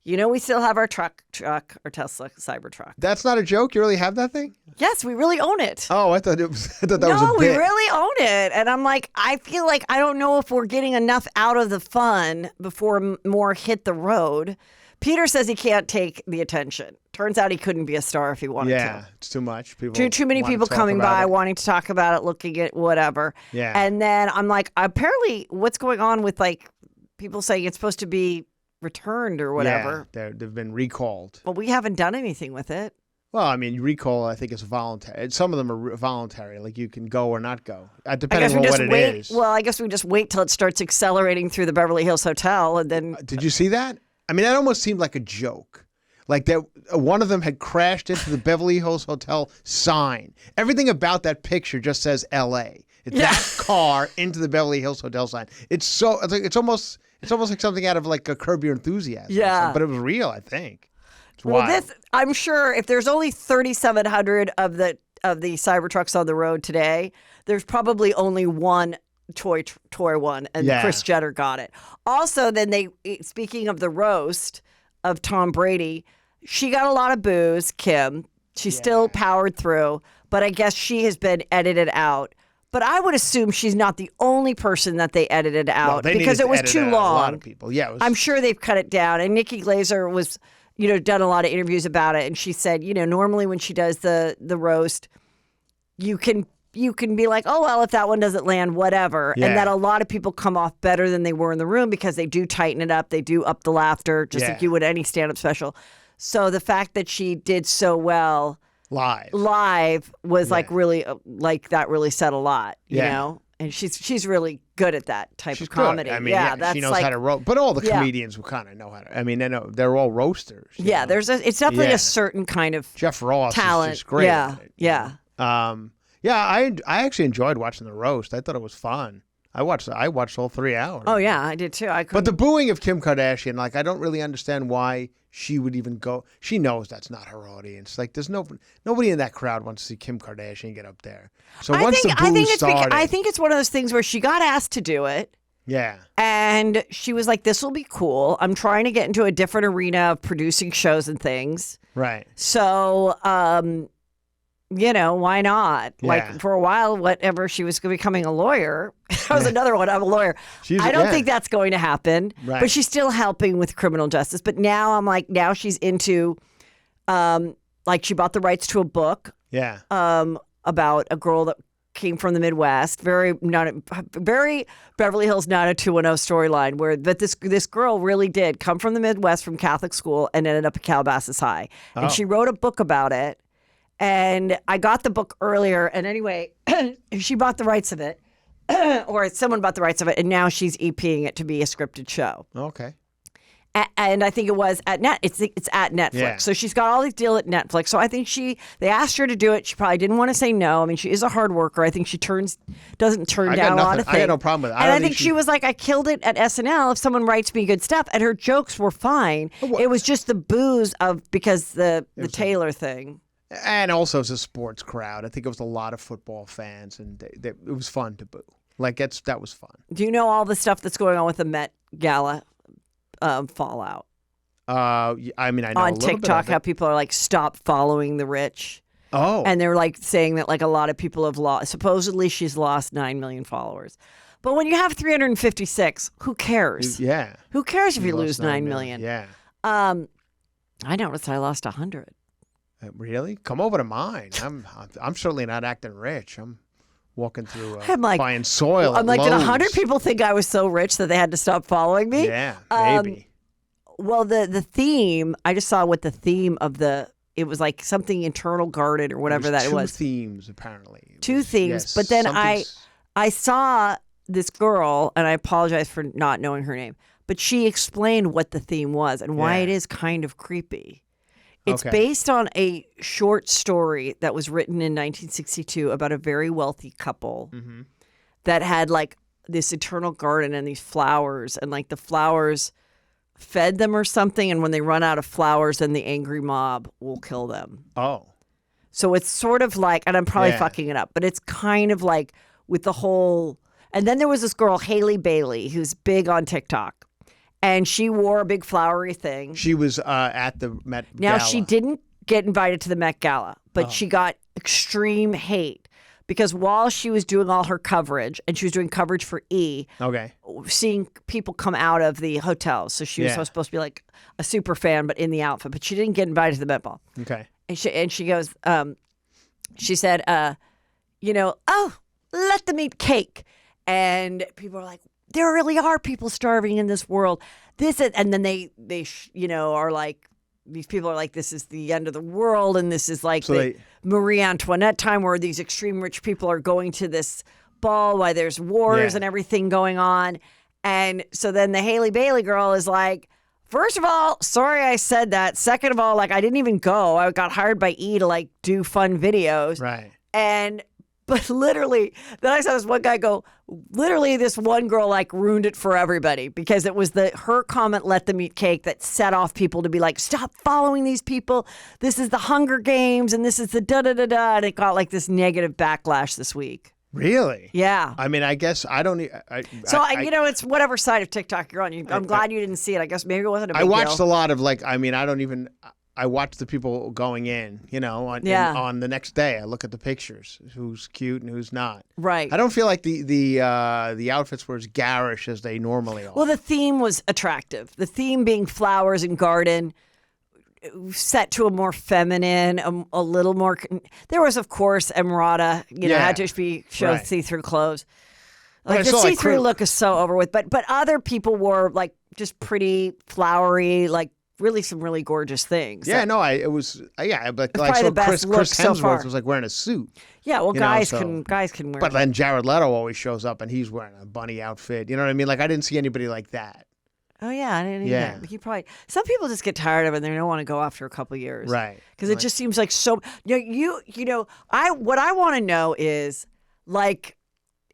You know, we still have our truck, our Tesla Cybertruck. That's not a joke. You really have that thing? Yes, we really own it. Oh, I thought that was a bit. No, we really own it, and I'm like, I feel like I don't know if we're getting enough out of the fun before more hit the road. Peter says he can't take the attention. Turns out he couldn't be a star if he wanted to. Yeah, it's too much. Too many people coming by, wanting to talk about it, looking at whatever. Yeah. And then I'm like, apparently what's going on with like people saying it's supposed to be returned or whatever. Yeah, they've been recalled. But we haven't done anything with it. Well, I mean, recall, I think, is voluntary. Some of them are voluntary, like you can go or not go, depending on what it is. Well, I guess we just wait till it starts accelerating through the Beverly Hills Hotel, and then. Did you see that? I mean, that almost seemed like a joke. Like that, one of them had crashed into the Beverly Hills Hotel sign. Everything about that picture just says L.A. That car into the Beverly Hills Hotel sign. It's almost like something out of like a Curb Your Enthusiasm. Yeah, but it was real. I think. Well, I'm sure if there's only 3,700 of the Cybertrucks on the road today, there's probably only one toy one, and Kris Jenner got it. Also, then speaking of the roast of Tom Brady, she got a lot of booze, Kim. She still powered through, but I guess she has been edited out. But I would assume she's not the only person that they edited out because it was too long. A lot of people. Yeah, I'm sure they've cut it down. And Nikki Glaser was, done a lot of interviews about it, and she said, normally when she does the roast, you can be like, oh well, if that one doesn't land, whatever, and that a lot of people come off better than they were in the room because they do tighten it up, they do up the laughter, just like you would any stand-up special. So the fact that she did so well. Live was like really that really said a lot, you know, and she's really good at that type of comedy. Good. I mean, that's she knows how to roast, but all the comedians will kind of know how to. I mean, they're all roasters. Yeah, know? It's definitely a certain kind of Jeff Ross talent. Is just great. Yeah. I actually enjoyed watching the roast. I thought it was fun. I watched all 3 hours. Oh yeah, I did too. But the booing of Kim Kardashian, like, I don't really understand why she would even go. She knows that's not her audience. Like, there's nobody in that crowd wants to see Kim Kardashian get up there. So I think it's one of those things where she got asked to do it. Yeah. And she was like, "This will be cool. I'm trying to get into a different arena of producing shows and things." Right. So, why not? Yeah. Like, for a while, whatever, she was becoming a lawyer. That was another one. I'm a lawyer. I don't think that's going to happen. Right. But she's still helping with criminal justice. But now I'm like, now she's into, she bought the rights to a book. Yeah. About a girl that came from the Midwest. Very Beverly Hills 90210 storyline. But this girl really did come from the Midwest, from Catholic school, and ended up at Calabasas High. Oh. And she wrote a book about it. And I got the book earlier, and anyway, she bought the rights of it, or someone bought the rights of it, and now she's EPing it to be a scripted show. Okay. And I think it was at it's at Netflix. Yeah. So she's got all these deals at Netflix. So I think they asked her to do it. She probably didn't want to say no. I mean, she is a hard worker. I think she doesn't turn down a lot of things. I got no problem with it. And I think she was like, I killed it at SNL if someone writes me good stuff. And her jokes were fine. It was just the booze because the Taylor thing. And also, it's a sports crowd. I think it was a lot of football fans, and it was fun to boo. Like, that was fun. Do you know all the stuff that's going on with the Met Gala fallout? I mean, I know on a little TikTok bit of how people are like, stop following the rich. Oh, and they're like saying that like a lot of people have lost. Supposedly, she's lost 9 million followers. But when you have 356, who cares? Yeah, who cares if you lose 9 million? Yeah. I noticed I lost 100. Really? Come over to mine. I'm certainly not acting rich. I'm walking through I'm like, buying soil. I'm like, Lowe's. Did 100 people think I was so rich that they had to stop following me? Yeah, maybe. Well, the theme, I just saw what the theme of it was like something internal garden or whatever it was. 2 themes, apparently. Two themes. Yes, but then I saw this girl, and I apologize for not knowing her name, but she explained what the theme was and why it is kind of creepy. It's based on a short story that was written in 1962 about a very wealthy couple that had like this eternal garden and these flowers, and like the flowers fed them or something. And when they run out of flowers, then the angry mob will kill them. Oh. So it's sort of like, and I'm probably fucking it up, but it's kind of like with the whole, and then there was this girl, Haley Bailey, who's big on TikTok. And she wore a big flowery thing. She was at the Met Gala. Now, she didn't get invited to the Met Gala, but she got extreme hate because while she was doing all her coverage, and she was doing coverage for E, seeing people come out of the hotels. So she was supposed to be like a super fan, but in the outfit. But she didn't get invited to the Met Ball. Okay. And she goes, she said, oh, let them eat cake. And people are like, there really are people starving in this world. And then they are like, these people are like, this is the end of the world, and this is like Marie Antoinette time where these extreme rich people are going to this ball while there's wars and everything going on. And so then the Haley Bailey girl is like, first of all, sorry I said that. Second of all, like, I didn't even go. I got hired by E to like do fun videos. Right. But literally, then I saw this one guy go, literally this one girl like ruined it for everybody because it was her comment, let them eat cake, that set off people to be like, stop following these people. This is the Hunger Games and this is the da-da-da-da. And it got like this negative backlash this week. Really? Yeah. I mean, I guess I don't. It's whatever side of TikTok you're on. I'm glad you didn't see it. I guess maybe it wasn't a big deal. I watched a lot of like. I mean, I don't even. I watch the people going in, on the next day. I look at the pictures, who's cute and who's not. Right. I don't feel like the outfits were as garish as they normally are. Well, the theme was attractive. The theme being flowers and garden, set to a more feminine, a little more. There was, of course, Emerada. Had to be show see-through clothes. Like the see-through look is so over with. But other people wore like just pretty flowery, like. Really, some really gorgeous things. Yeah, but like so Chris Hemsworth was like wearing a suit. Yeah, well, guys can wear. But then Jared Leto always shows up and he's wearing a bunny outfit. You know what I mean? Like I didn't see anybody like that. Oh yeah, I didn't either. He probably. Some people just get tired of it and they don't want to go after a couple of years, right? Because it just seems like so. What I want to know is like.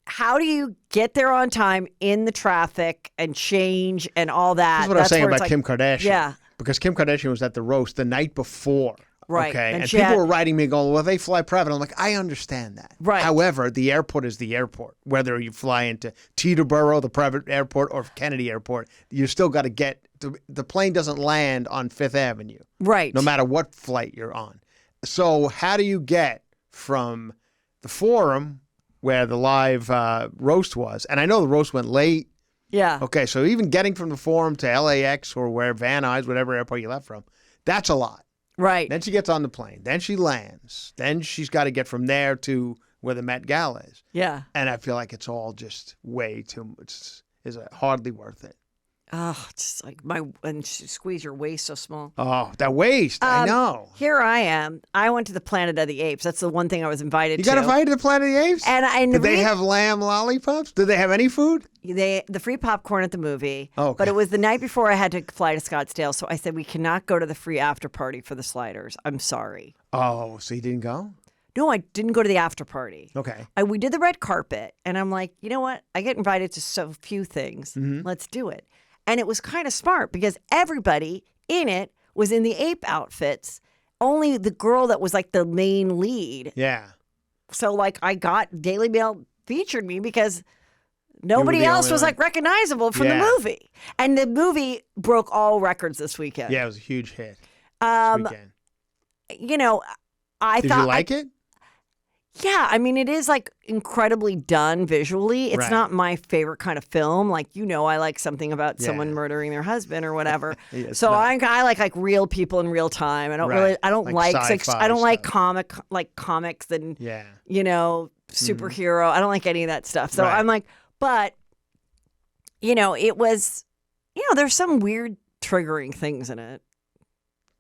How do you get there on time in the traffic and change and all that? That's what I was saying about Kim Kardashian. Yeah. Because Kim Kardashian was at the roast the night before. Right. Okay. And people were writing me going, well, they fly private. I'm like, I understand that. Right. However, the airport is the airport. Whether you fly into Teterboro, the private airport, or Kennedy Airport, you still got to get the plane doesn't land on Fifth Avenue. Right. No matter what flight you're on. So how do you get from the Forum where the live roast was? And I know the roast went late. Yeah. Okay, so even getting from the Forum to LAX or where Van Nuys, whatever airport you left from, that's a lot. Right. Then she gets on the plane. Then she lands. Then she's got to get from there to where the Met Gala is. Yeah. And I feel like it's all just way too much. It's hardly worth it. Oh, it's like and she squeeze your waist so small. Oh, that waist. I know. Here I am. I went to the Planet of the Apes. That's the one thing I was invited to. You got invited to the Planet of the Apes? Did they have lamb lollipops? Did they have any food? The free popcorn at the movie. Oh, okay. But it was the night before I had to fly to Scottsdale, so I said we cannot go to the free after party for the sliders. I'm sorry. Oh, so you didn't go? No, I didn't go to the after party. Okay. We did the red carpet, and I'm like, you know what? I get invited to so few things. Mm-hmm. Let's do it. And it was kind of smart because everybody in it was in the ape outfits. Only the girl that was like the main lead. Yeah. So like I got Daily Mail featured me because nobody else was like recognizable from the movie. And the movie broke all records this weekend. Yeah, it was a huge hit this weekend. I Did thought. Did you like it? Yeah, I mean, it is like incredibly done visually. It's Right. not my favorite kind of film. Like, I like something about someone murdering their husband or whatever. I like real people in real time. I don't Right. I don't Like like sci-fi I don't like stuff. comics and Yeah. superhero. I don't like any of that stuff. So Right. I'm like, but it was, there's some weird triggering things in it.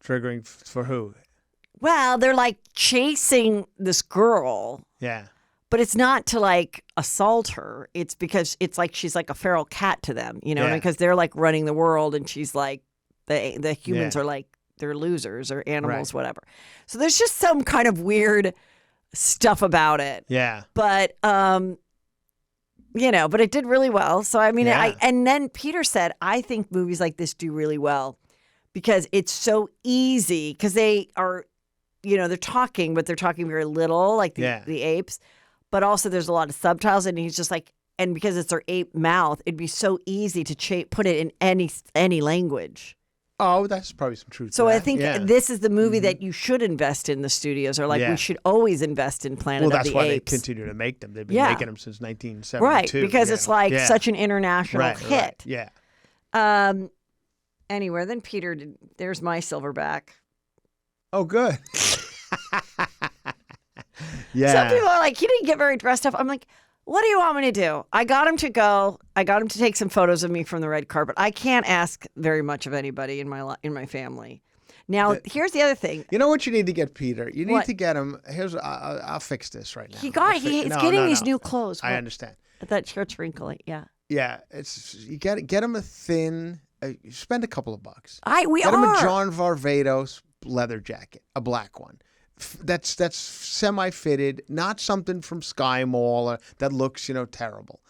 Triggering for who? Well, they're like chasing this girl. Yeah. But it's not to like assault her. It's because it's like she's like a feral cat to them, Yeah. because they're like running the world and she's like the humans are like they're losers or animals, whatever. So there's just some kind of weird stuff about it. Yeah. But but it did really well. So I mean, and then Peter said, I think movies like this do really well because it's so easy because they are. They're talking, but they're talking very little, like the apes. But also there's a lot of subtitles, and he's just like, and because it's their ape mouth, it'd be so easy to put it in any language. Oh, that's probably some truth. So to I that. think this is the movie that you should invest in. The studios are like, we should always invest in Planet of the Apes. Well, that's why they continue to make them. They've been making them since 1972. Right, because it's like such an international hit. Right. Yeah. Anyway, then Peter, there's my silverback. Oh, good. Yeah. Some people are like, he didn't get very dressed up. I'm like, what do you want me to do? I got him to go. I got him to take some photos of me from the red carpet. I can't ask very much of anybody in my family. Now, here's the other thing. You know what you need to get Peter? You need What? to get him. I'll fix this right now. He's getting these new clothes. I understand. That shirt's wrinkly. Yeah. Yeah, you get him a thin. You spend a couple of bucks. We get are. him a John Varvatos leather jacket, a black one. That's semi-fitted, not something from Sky Mall or that looks terrible.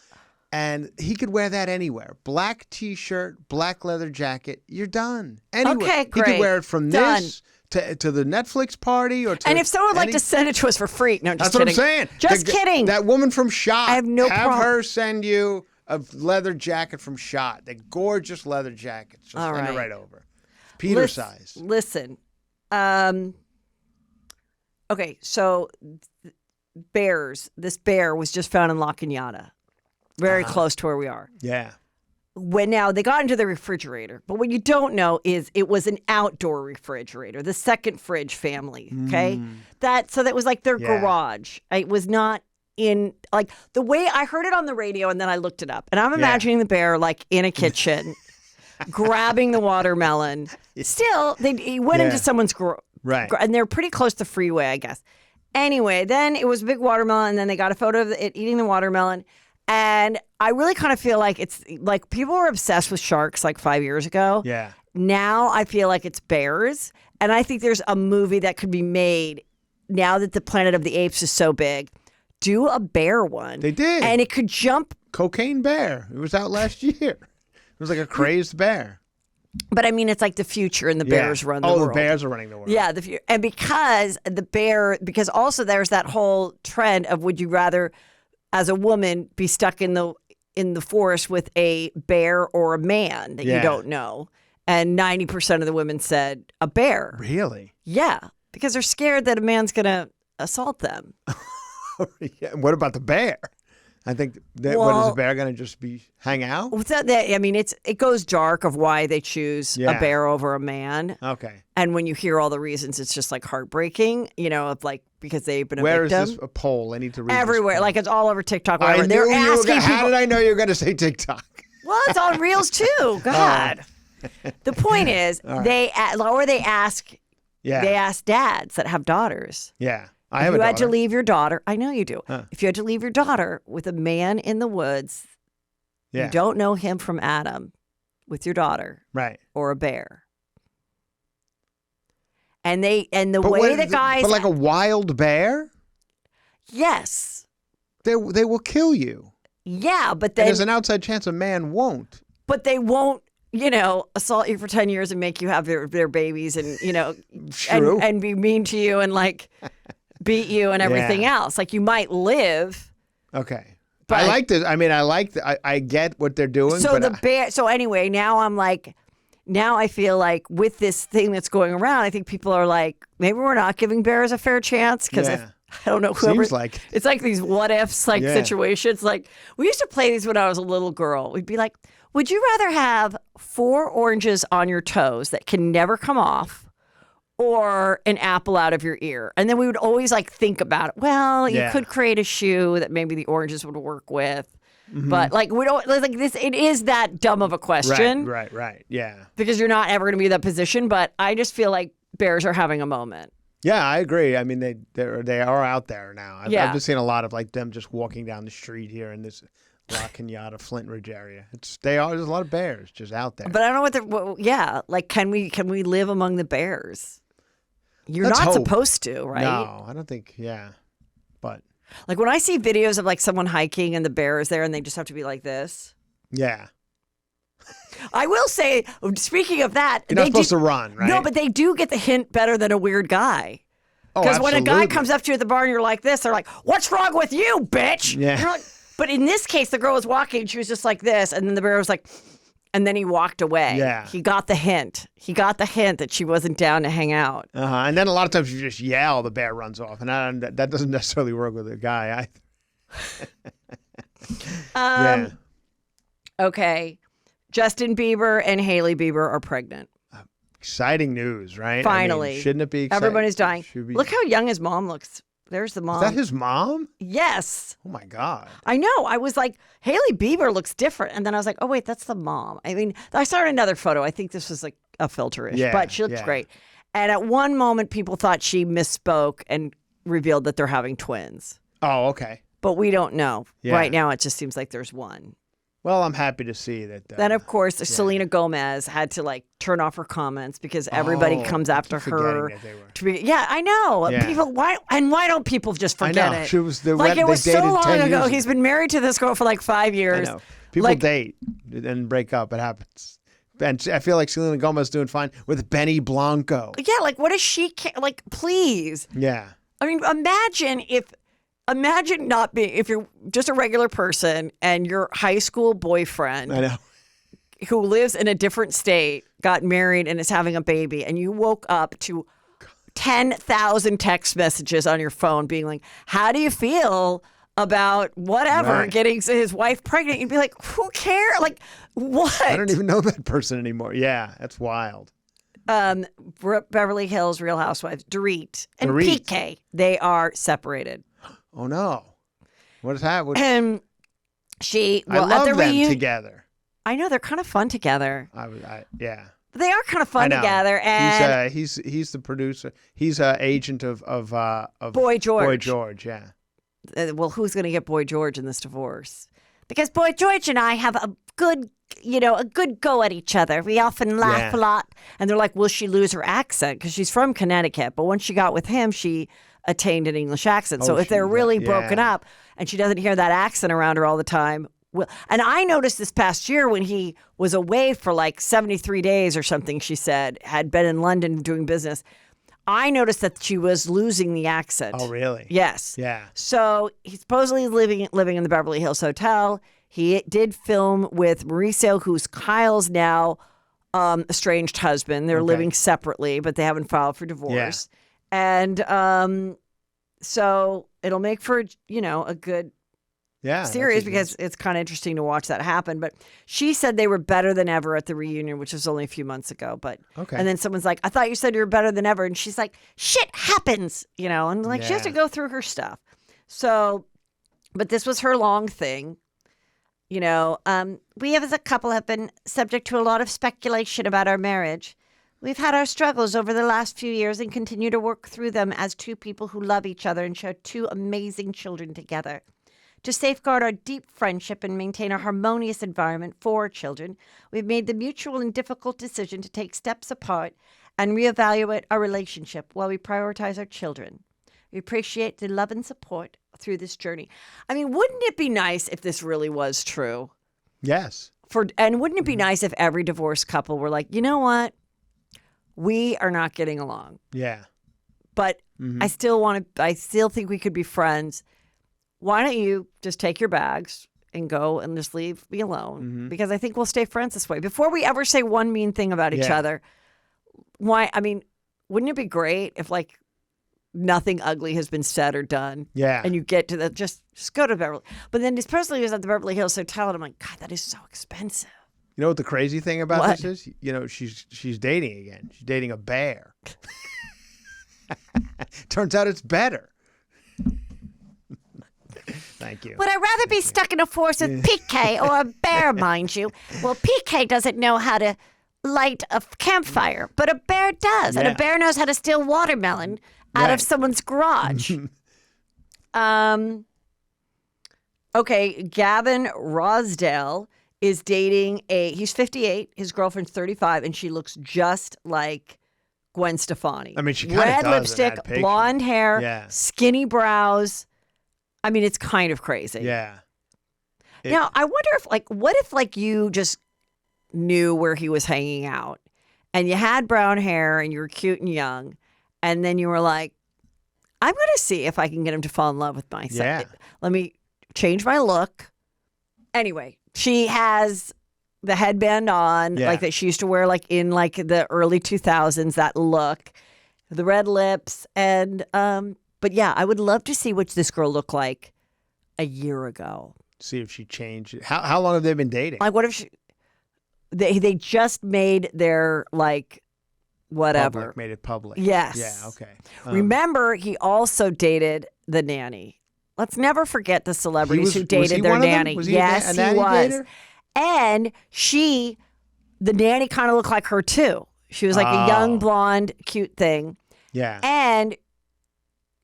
And he could wear that anywhere. Black T-shirt, black leather jacket. You're done. Anywhere. Okay, great. He could wear it from this to the Netflix party or to. And if someone would like to send it to us for free, no, just that's kidding. what I'm saying. Just kidding. That woman from Shot. I have no problem. Have her send you a leather jacket from Shot. They're gorgeous leather jackets. Just send it right over. Peter size. Listen, Okay, so bears. This bear was just found in La Cañada, very close to where we are. Yeah. When now they got into the refrigerator, but what you don't know is it was an outdoor refrigerator, the second fridge family. Okay, that was like their garage. It was not in like the way I heard it on the radio, and then I looked it up, and I'm imagining the bear like in a kitchen, grabbing the watermelon. Still, he went into someone's right, and they're pretty close to the freeway, I guess. Anyway, then it was a big watermelon, and then they got a photo of it eating the watermelon. And I really kind of feel like it's like people were obsessed with sharks like 5 years ago. Yeah. Now I feel like it's bears. And I think there's a movie that could be made now that the Planet of the Apes is so big. Do a bear one. They did. And it could jump. Cocaine Bear. It was out last year. It was like a crazed bear. But I mean, it's like the future and the bears run the world. Oh, the bears are running the world. Yeah. And because also there's that whole trend of would you rather, as a woman, be stuck in the forest with a bear or a man that you don't know. And 90% of the women said a bear. Really? Yeah, because they're scared that a man's going to assault them. Yeah. What about the bear? I think what is the bear going to just hang out? What's that? I mean, it goes dark of why they choose a bear over a man. Okay. And when you hear all the reasons, it's just like heartbreaking, of like because they've been a victim. Where is this a poll? I need to read everywhere. This like it's all over TikTok. Whatever. I knew how did I know you were going to say TikTok? Well, it's on Reels too. God. The point is, they ask dads that have daughters. Yeah. If you had to leave your daughter, I know you do. If you had to leave your daughter with a man in the woods, you don't know him from Adam, with your daughter, right, or a bear, and the way the guys, but like a wild bear, yes, they will kill you. Yeah, but then there's an outside chance a man won't. But they won't. Assault you for 10 years and make you have their babies and, True. and be mean to you and like beat you and everything else. Like you might live. Okay. But I like this. I mean, I get what they're doing. So so anyway, now I feel like with this thing that's going around, I think people are like, maybe we're not giving bears a fair chance because I don't know whoever. Seems like it's like these what ifs situations. Like we used to play these when I was a little girl. We'd be like, would you rather have 4 oranges on your toes that can never come off or an apple out of your ear? And then we would always like think about it. Well, you could create a shoe that maybe the oranges would work with. Mm-hmm. But like we don't like this. It is that dumb of a question. Right. Yeah. Because you're not ever going to be in that position. But I just feel like bears are having a moment. Yeah, I agree. I mean, they are out there now. I've been seeing a lot of like them just walking down the street here in this La Cañada, Flint Ridge area. There's a lot of bears just out there. But I don't know like can we live among the bears? You're Let's not hope. supposed to, right? No, I don't think. Yeah, but like when I see videos of like someone hiking and the bear is there and they just have to be like this. Yeah. I will say, speaking of that, you're not supposed to run, right? No, but they do get the hint better than a weird guy. Because when a guy comes up to you at the bar and you're like this, they're like, "What's wrong with you, bitch?" Yeah. You're like, but in this case, the girl was walking, she was just like this, and then the bear was like, and then he walked away. Yeah. He got the hint. He got the hint that she wasn't down to hang out. And then a lot of times you just yell, the bear runs off, and that doesn't necessarily work with a guy either. Okay. Justin Bieber and Hailey Bieber are pregnant. Exciting news, right? Finally. I mean, shouldn't it be exciting? Everybody's dying. Look how young his mom looks. There's the mom. Is that his mom? Yes. Oh, my God. I know. I was like, Hailey Bieber looks different. And then I was like, oh, wait, that's the mom. I mean, I saw another photo. I think this was like a filter-ish, but she looks great. And at one moment, people thought she misspoke and revealed that they're having twins. Oh, okay. But we don't know. Yeah. Right now, it just seems like there's one. Well, I'm happy to see that. Then, of course, Selena Gomez had to like turn off her comments because everybody comes after her. I know. Yeah. People, why don't people just forget it? She was the like it was so long ago. He's been been married to this girl for like 5 years. I know. People date and break up. It happens. And I feel like Selena Gomez is doing fine with Benny Blanco. Yeah, like what does she like? Please. Yeah. I mean, imagine not being, if you're just a regular person and your high school boyfriend I know. who lives in a different state got married and is having a baby and you woke up to 10,000 text messages on your phone being like, how do you feel about whatever getting his wife pregnant? You'd be like, who cares? Like, what? I don't even know that person anymore. Yeah, that's wild. Beverly Hills Real Housewives, Dorit and PK, they are separated. Oh no. What is happening? And I love at the them reunion together. I know, they're kind of fun together. Yeah. They are kind of fun together. And he's the producer. He's an agent of Boy George. Boy George, yeah. Well, who's going to get Boy George in this divorce? Because Boy George and I have a good go at each other. We often laugh a lot. And they're like, will she lose her accent? Because she's from Connecticut. But once she got with him, she attained an English accent. So if they're really broken up and she doesn't hear that accent around her all the time. And I noticed this past year when he was away for like 73 days or something, she said, had been in London doing business. I noticed that she was losing the accent. Oh, really? Yes. Yeah. So he's supposedly living in the Beverly Hills Hotel. He did film with Mauricio, who's Kyle's now estranged husband. They're living separately, but they haven't filed for divorce. Yeah. And so it'll make for, a good series because it's kind of interesting to watch that happen. But she said they were better than ever at the reunion, which was only a few months ago. But and then someone's like, I thought you said you were better than ever. And she's like, shit happens, and like she has to go through her stuff. So, but this was her long thing. We as a couple have been subject to a lot of speculation about our marriage. We've had our struggles over the last few years and continue to work through them as two people who love each other and share two amazing children together. To safeguard our deep friendship and maintain a harmonious environment for our children, we've made the mutual and difficult decision to take steps apart and reevaluate our relationship while we prioritize our children. We appreciate the love and support through this journey. I mean, wouldn't it be nice if this really was true? Yes. And wouldn't it be nice if every divorced couple were like, you know what? We are not getting along. Yeah. But I still think we could be friends. Why don't you just take your bags and go and just leave me alone? Because I think we'll stay friends this way. Before we ever say one mean thing about each other, wouldn't it be great if like nothing ugly has been said or done? Yeah. And you get to just go to Beverly. But then this person was at the Beverly Hills Hotel and I'm like, God, that is so expensive. You know what the crazy thing about this is? She's dating again. She's dating a bear. Turns out it's better. Thank you. Would I rather be stuck in a forest with PK or a bear, mind you? Well, PK doesn't know how to light a campfire, but a bear does. And a bear knows how to steal watermelon out of someone's garage. Okay, Gavin Rossdale is dating he's 58, his girlfriend's 35, and she looks just like Gwen Stefani. I mean, she kind of red does lipstick, blonde hair, skinny brows. I mean, it's kind of crazy. Yeah. Now, I wonder what if you just knew where he was hanging out and you had brown hair and you were cute and young, and then you were like, I'm going to see if I can get him to fall in love with my son. Yeah. Let me change my look. Anyway, she has the headband on, like that she used to wear in the early 2000s, that look, the red lips. And, but yeah, I would love to see what this girl looked like a year ago. See if she changed. How long have they been dating? Like, what if they just made their whatever. Public, made it public. Yes. Yeah, okay. Remember, he also dated the nanny. Let's never forget the celebrities who dated their nanny. Yes, he was. Dater? And the nanny kind of looked like her too. She was like a young, blonde, cute thing. Yeah. And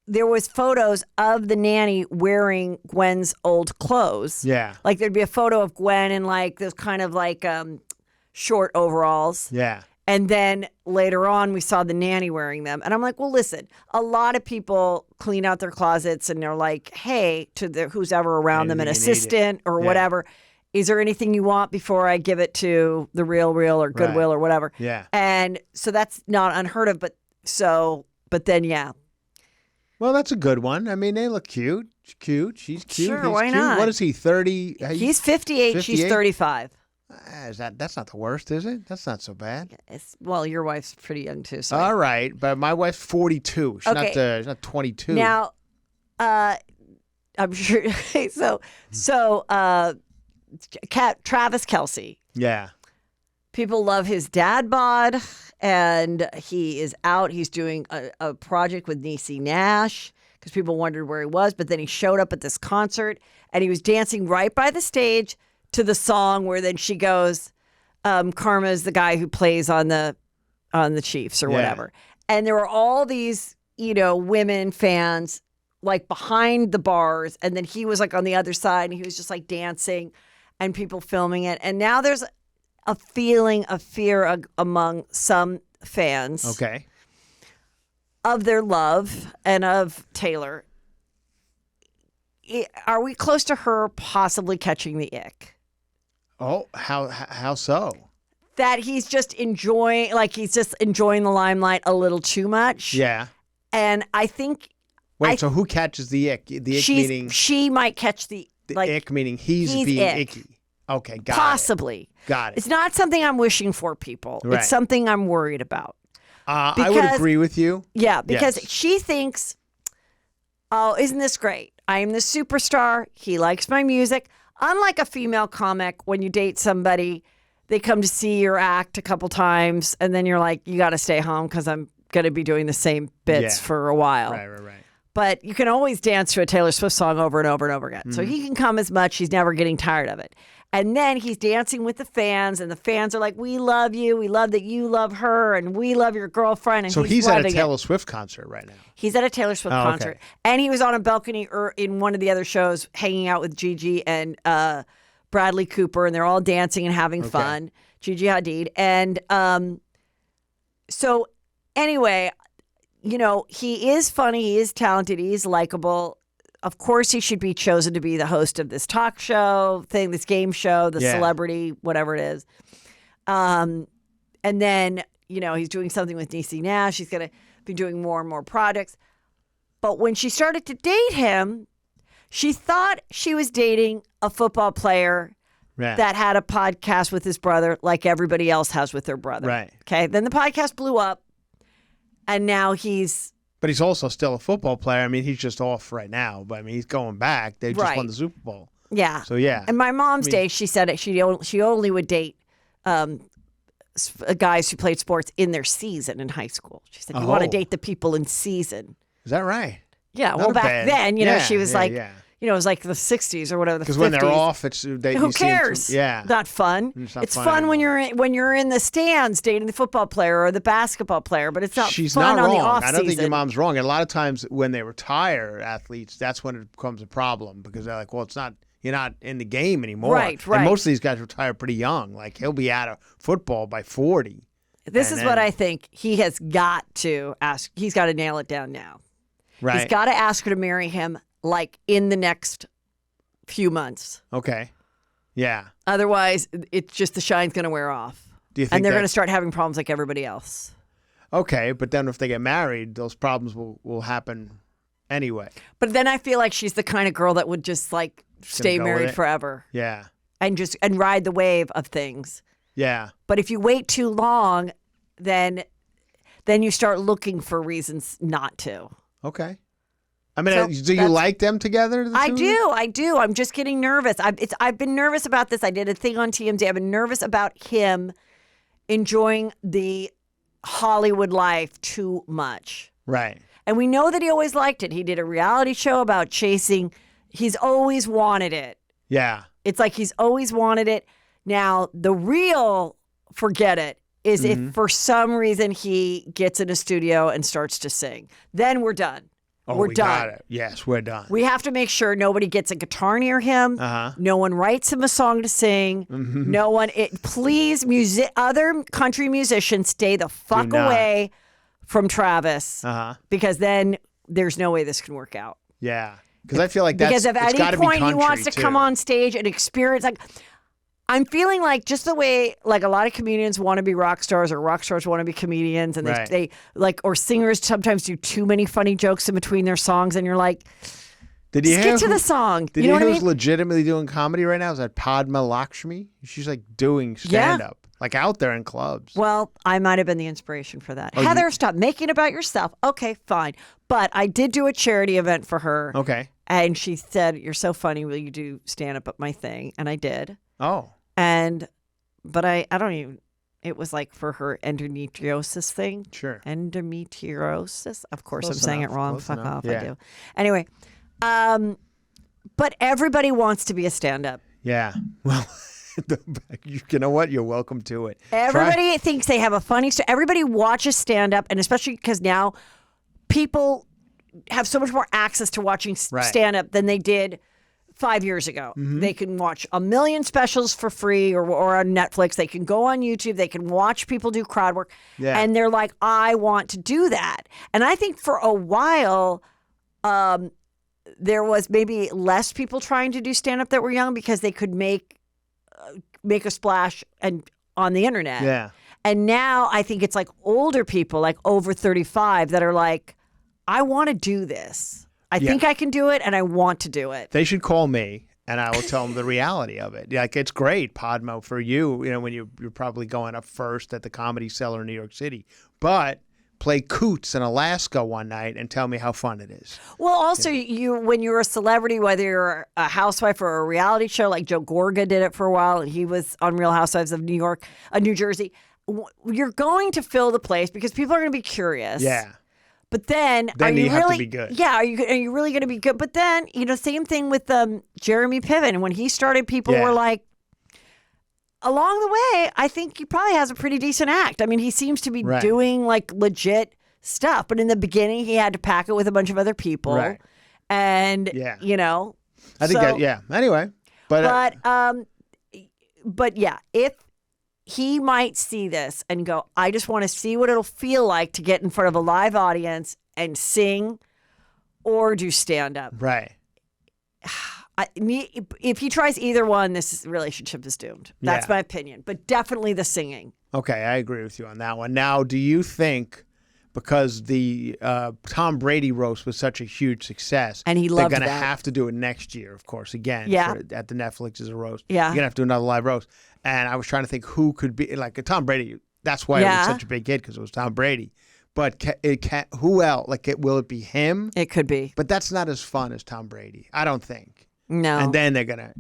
there was photos of the nanny wearing Gwen's old clothes. Yeah. Like there'd be a photo of Gwen in those kind of short overalls. Yeah. And then later on, we saw the nanny wearing them. And I'm like, well, listen, a lot of people clean out their closets and they're like, hey, to who's ever around them, an assistant or whatever, is there anything you want before I give it to the Real or Goodwill or whatever? Yeah. And so that's not unheard of. But then, yeah. Well, that's a good one. I mean, they look cute. She's cute. She's cute. Sure, He's why cute. not? What is he, 30? He's 58. She's 35. That's not the worst, is it? That's not so bad. Well, your wife's pretty young too. So All right, but my wife's 42. She's not 22. Now, I'm sure. Travis Kelce. Yeah. People love his dad bod, and he is out. He's doing a project with Niecy Nash because people wondered where he was. But then he showed up at this concert, and he was dancing right by the stage to the song where then she goes, Karma is the guy who plays on the Chiefs or whatever. And there were all these, women fans like behind the bars, and then he was like on the other side, and he was just like dancing, and people filming it. And now there's a feeling of fear among some fans of their love and of Taylor. Are we close to her possibly catching the ick? Oh, how so? That he's just enjoying the limelight a little too much. Yeah. And I think... so who catches the ick? The ick meaning... She might catch the ick meaning he's being icky. Okay, got it. Possibly. Got it. It's not something I'm wishing for people. Right. It's something I'm worried about. I would agree with you. Yeah, because she thinks, oh, isn't this great? I am the superstar. He likes my music. Unlike a female comic, when you date somebody, they come to see your act a couple times, and then you're like, you got to stay home because I'm going to be doing the same bits for a while. Right. But you can always dance to a Taylor Swift song over and over and over again. Mm-hmm. So he can come as much. He's never getting tired of it. And then he's dancing with the fans, and the fans are like, we love you. We love that you love her, and we love your girlfriend. And so he's at a Taylor Swift concert right now. He's at a Taylor Swift concert. And he was on a balcony in one of the other shows hanging out with Gigi and Bradley Cooper, and they're all dancing and having fun. Gigi Hadid. And so anyway, he is funny. He is talented. He is likable. Of course, he should be chosen to be the host of this talk show thing, this game show, the celebrity, whatever it is. And then, he's doing something with Niecy Nash. He's going to be doing more and more projects. But when she started to date him, she thought she was dating a football player that had a podcast with his brother like everybody else has with their brother. Right. Okay. Then the podcast blew up, and now he's... But he's also still a football player. I mean, he's just off right now. But, I mean, he's going back. They just won the Super Bowl. Yeah. So, yeah. And my mom's day, she said it. She only would date guys who played sports in their season in high school. She said, you want to date the people in season. Is that right? Yeah. Well, back then, she was like... it was like the 60s or whatever. Because when they're off, who cares? Not fun. It's fun when you're in the stands dating the football player or the basketball player, but it's not fun on the off season. I don't think your mom's wrong. And a lot of times when they retire athletes, that's when it becomes a problem because they're like, well, you're not in the game anymore. Right. And most of these guys retire pretty young. Like he'll be out of football by 40. This is what I think he has got to ask. He's got to nail it down now. Right. He's got to ask her to marry him. Like in the next few months. Okay. Yeah. Otherwise, it's just the shine's going to wear off. Do you think and they're going to start having problems like everybody else. Okay, but then if they get married, those problems will happen anyway. But then I feel like she's the kind of girl that would just like stay married forever. Yeah. And ride the wave of things. Yeah. But if you wait too long, then you start looking for reasons not to. Okay. I mean, do you like them together? I do. I'm just getting nervous. I've been nervous about this. I did a thing on TMZ. I've been nervous about him enjoying the Hollywood life too much. Right. And we know that he always liked it. He did a reality show about chasing. He's always wanted it. Yeah. It's like he's always wanted it. Now, the real forget it is if for some reason he gets in a studio and starts to sing. Then we're done. We're done. Got it. Yes, we're done. We have to make sure nobody gets a guitar near him. No one writes him a song to sing. No one. Please, other country musicians, stay the fuck away from Travis because then there's no way this can work out. Yeah, because I feel like that's because if at any point he wants to come on stage and experience like. I'm feeling like just the way like a lot of comedians want to be rock stars or rock stars want to be comedians and they like or singers sometimes do too many funny jokes in between their songs and you're like Did you Just hear get to the song. Did you know you hear what I who's mean? legitimately doing comedy right now? Is that Padma Lakshmi? She's like doing stand-up. Like out there in clubs. Well, I might have been the inspiration for that. Oh, Heather, stop making it about yourself. Okay, fine. But I did do a charity event for her. Okay. And she said, "You're so funny. Will you do stand-up at my thing?" And I did. Oh. But I don't even, it was like for her endometriosis thing. Sure. Endometriosis. Of course, Close I'm saying it enough, wrong. close Fuck enough. off. Yeah. I do. Anyway, but everybody wants to be a stand-up. Yeah. Well, you know what? You're welcome to it. Everybody thinks they have a funny story. Everybody watches stand-up, and especially because now people have so much more access to watching stand-up than they did 5 years ago. Mm-hmm. They can watch a million specials for free or on Netflix. They can go on YouTube. They can watch people do crowd work. Yeah. And they're like, I want to do that. And I think for a while, there was maybe less people trying to do stand-up that were young because they could make a splash and on the internet. Yeah. And now I think it's like older people, like over 35, that are like, I want to do this. I think I can do it, and I want to do it. They should call me, and I will tell them the reality of it. Like, it's great, Podmo, for you, you know, when you're probably going up first at the Comedy Cellar in New York City. But play Coots in Alaska one night and tell me how fun it is. Well, also, when you're a celebrity, whether you're a housewife or a reality show, like Joe Gorga did it for a while, and he was on Real Housewives of New Jersey, you're going to fill the place because people are going to be curious. Yeah. But then are you you have really, to be good. Yeah, are you really going to be good? But then, same thing with Jeremy Piven. When he started, people were like, along the way, I think he probably has a pretty decent act. I mean, he seems to be doing like legit stuff. But in the beginning, he had to pack it with a bunch of other people. Right. And, I think Anyway. But yeah, if he might see this and go, I just want to see what it'll feel like to get in front of a live audience and sing or do stand-up. Right. If he tries either one, this relationship is doomed. That's my opinion. But definitely the singing. Okay, I agree with you on that one. Now, do you think because the Tom Brady roast was such a huge success, and he loved they're going to have to do it next year, of course, again, at the Netflix as a roast. Yeah. You're going to have to do another live roast. And I was trying to think who could be, like Tom Brady, that's why it was such a big hit, because it was Tom Brady. But who else? Will it be him? It could be. But that's not as fun as Tom Brady, I don't think. No. And then they're going to,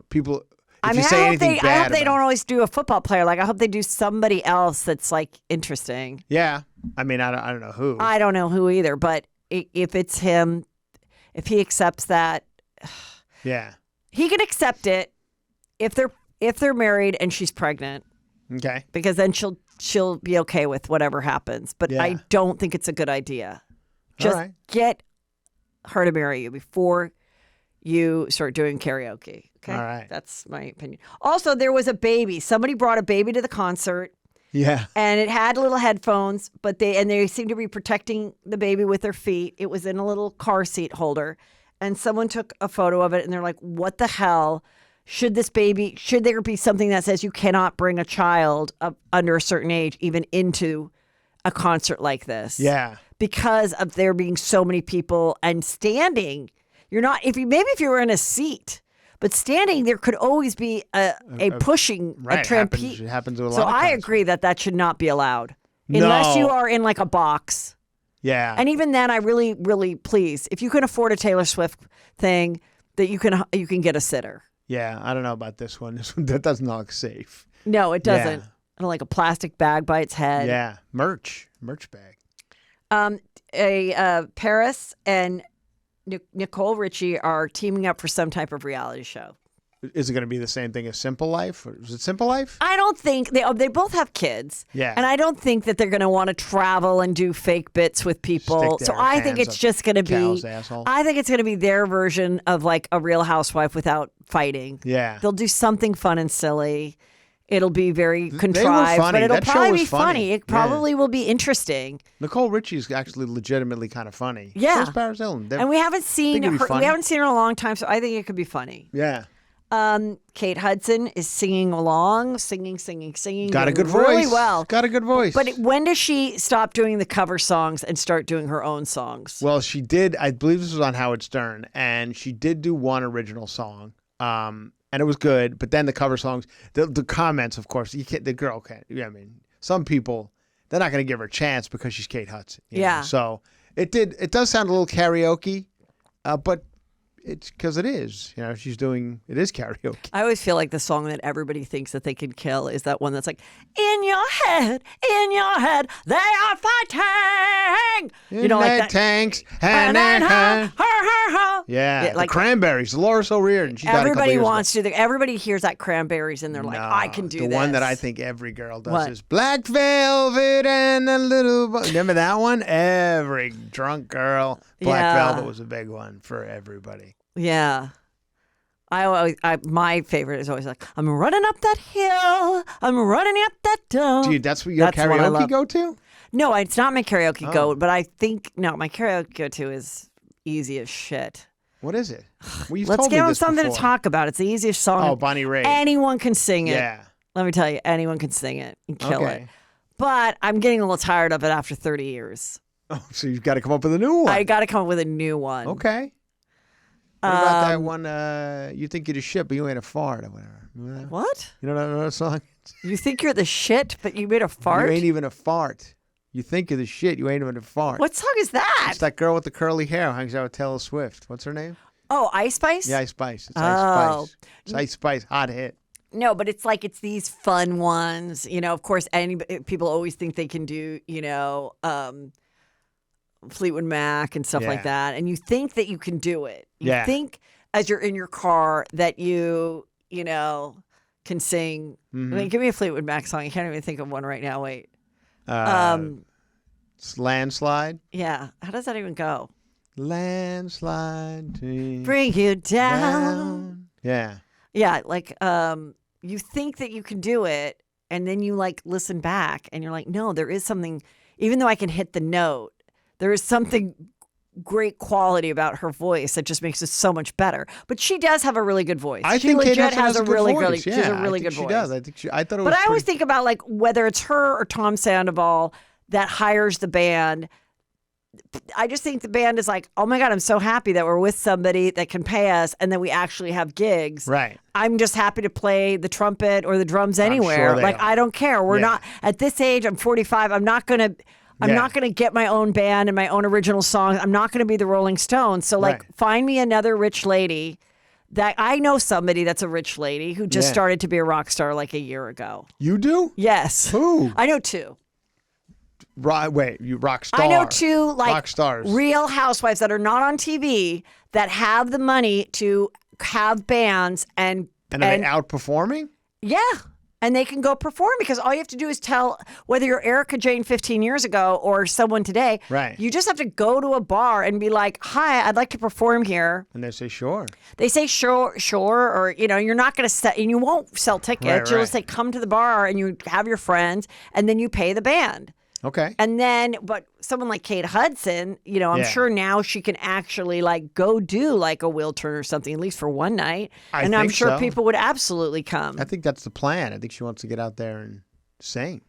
people... I hope they don't always do a football player. Like, I hope they do somebody else that's like interesting. Yeah. I mean, I don't know who. I don't know who either. But if it's him, if he accepts that, yeah, he can accept it if they're married and she's pregnant. Okay. Because then she'll be okay with whatever happens. But I don't think it's a good idea. Just get her to marry you before you start doing karaoke. Okay. All right. That's my opinion. Also, there was a baby. Somebody brought a baby to the concert. Yeah. And it had little headphones, but they seemed to be protecting the baby with their feet. It was in a little car seat holder. And someone took a photo of it and they're like, what the hell? Should there be something that says you cannot bring a child under a certain age even into a concert like this? Yeah. Because of there being so many people and standing. If you were in a seat. But standing, there could always be a pushing, a trampede. It happens to a lot So of I concerts. agree that should not be allowed. Unless you are in like a box. Yeah. And even then, I really, really please, if you can afford a Taylor Swift thing, that you can get a sitter. Yeah, I don't know about this one. That doesn't look safe. No, it doesn't. Yeah. Like a plastic bag by its head. Yeah, merch bag. Paris and Nicole Richie are teaming up for some type of reality show. Is it going to be the same thing as Simple Life? Or is it Simple Life? I don't think they both have kids. Yeah. And I don't think that they're going to want to travel and do fake bits with people. So I think it's just going to be I think it's going to be their version of like a Real Housewife without fighting. Yeah. They'll do something fun and silly. It'll be very contrived, they were funny. but it'll That show probably was be funny. It probably Yeah. will be interesting. Nicole Richie's actually legitimately kind of funny. Yeah. So is Paris Hilton. And we haven't seen her. We haven't seen her in a long time, so I think it could be funny. Yeah. Kate Hudson is singing along, singing. Got a good voice. Really well. Got a good voice. But when does she stop doing the cover songs and start doing her own songs? Well, she did. I believe this was on Howard Stern, and she did do one original song, and it was good. But then the cover songs, the comments, of course, the girl can't. Yeah, I mean, some people, they're not going to give her a chance because she's Kate Hudson. You know? So it does sound a little karaoke, but it's because it is. You know, it is karaoke. I always feel like the song that everybody thinks that they can kill is that one that's like, in your head, they are fighting. You know, like that. Tanks. And then her. Yeah, like the Cranberries, Dolores O'Riordan. Everybody wants to. Everybody hears that Cranberries and they're like, I can do this. The one that I think every girl does is Black Velvet and a little. Remember that one? Every drunk girl. Black Velvet was a big one for everybody. Yeah. My favorite is always like, I'm running up that hill. I'm running up that dome. Dude, that's what your karaoke go to? No, it's not my karaoke go, but I think, my karaoke go to is easy as shit. What is it? Well, Let's give them something to talk about. It's the easiest song. Oh, Bonnie Raitt. Anyone can sing it. Yeah. Let me tell you, anyone can sing it and kill it. But I'm getting a little tired of it after 30 years. Oh, so you've got to come up with a new one. I got to come up with a new one. Okay. What about that one, you think you're the shit, but you ain't a fart or whatever? What? You know that song? You think you're the shit, but you made a fart? You ain't even a fart. You think you're the shit, you ain't even a fart. What song is that? It's that girl with the curly hair who hangs out with Taylor Swift. What's her name? Oh, Ice Spice? Yeah, Ice Spice. It's Ice Spice. It's Ice Spice, hot hit. No, but it's like it's these fun ones. You know, of course, people always think they can do, Fleetwood Mac and stuff like that. And you think that you can do it. You think as you're in your car that you can sing. Mm-hmm. I mean, give me a Fleetwood Mac song. I can't even think of one right now. Wait. Landslide? Yeah. How does that even go? Landslide. Bring you down. Yeah. Yeah. Like, you think that you can do it. And then you listen back and you're like, no, there is something, even though I can hit the note, there is something great quality about her voice that just makes it so much better. But she does have a really good voice. I think Kate Hudson has a really good voice. She has a really good voice. She does. I thought it was. But I always think about whether it's her or Tom Sandoval that hires the band. I just think the band is like, oh my God, I'm so happy that we're with somebody that can pay us and that we actually have gigs. Right. I'm just happy to play the trumpet or the drums anywhere. Sure I don't care. We're not at this age. I'm 45. I'm not going to get my own band and my own original songs. I'm not going to be the Rolling Stones. So find me another rich lady that I know somebody that's a rich lady who just started to be a rock star a year ago. You do? Yes. Who? I know two. You rock star. I know two rock stars. Real housewives that are not on TV that have the money to have bands and are they outperforming? Yeah. And they can go perform because all you have to do is tell whether you're Erica Jane 15 years ago or someone today. Right. You just have to go to a bar and be like, hi, I'd like to perform here. And they say, sure. They say, sure. Or, you're not going to sell, and you won't sell tickets. Right. You'll just say, come to the bar and you have your friends and then you pay the band. Okay. And then, but someone like Kate Hudson, I'm sure now she can actually go do a Will Turner or something, at least for one night. And I'm sure people would absolutely come. I think that's the plan. I think she wants to get out there and sing.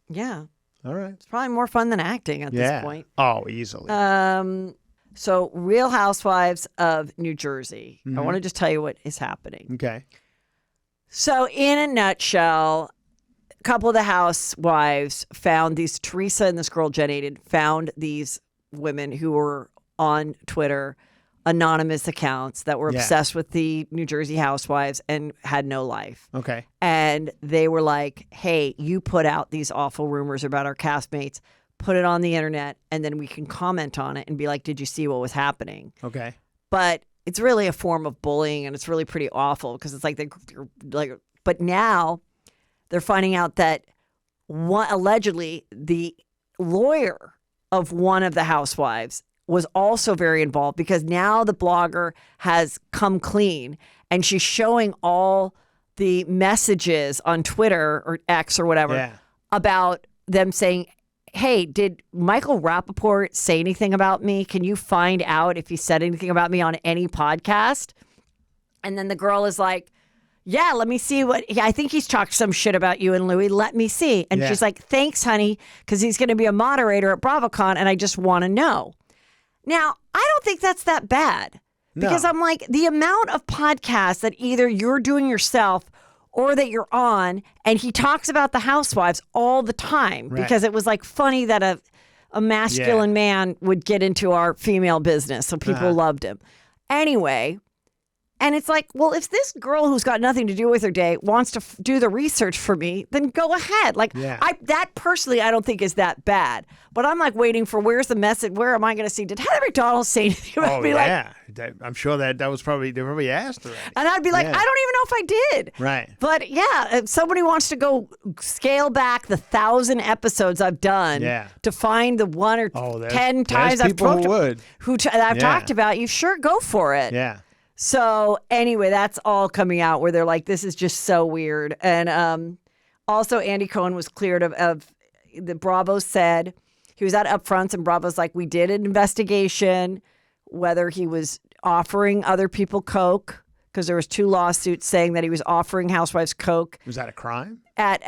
Yeah. All right. It's probably more fun than acting at this point. Oh, easily. So Real Housewives of New Jersey. I want to just tell you what is happening. Okay. So in a nutshell, couple of the housewives found Teresa and this girl Jen Aiden found these women who were on Twitter, anonymous accounts that were obsessed with the New Jersey housewives and had no life. Okay. And they were like, hey, you put out these awful rumors about our castmates, put it on the internet, and then we can comment on it and be like, did you see what was happening? Okay. But it's really a form of bullying and it's really pretty awful because it's but now they're finding out that allegedly the lawyer of one of the housewives was also very involved because now the blogger has come clean and she's showing all the messages on Twitter or X or whatever about them saying, hey, did Michael Rappaport say anything about me? Can you find out if he said anything about me on any podcast? And then the girl is like, yeah, let me see I think he's talked some shit about you and Louis. Let me see. And she's like, thanks, honey, because he's going to be a moderator at BravoCon, and I just want to know. Now, I don't think that's that bad. Because I'm like, the amount of podcasts that either you're doing yourself or that you're on, and he talks about the housewives all the time because it was like funny that a masculine man would get into our female business, so people loved him. Anyway, and it's like, well, if this girl who's got nothing to do with her day wants to do the research for me, then go ahead. Like, that personally, I don't think is that bad. But I'm like waiting for where's the message? Where am I going to see? Did Heather McDonald say anything about me? I'm sure that was probably, they probably asked her. And I'd be like, I don't even know if I did. Right. But yeah, if somebody wants to go scale back the 1,000 episodes I've done to find the 1 or 10 times I've talked about, you sure go for it. Yeah. So anyway, that's all coming out where they're like, this is just so weird. And also Andy Cohen was cleared of the Bravo said he was at upfronts, and Bravo's like, we did an investigation whether he was offering other people coke, because there was 2 lawsuits saying that he was offering housewives coke. Was that a crime? At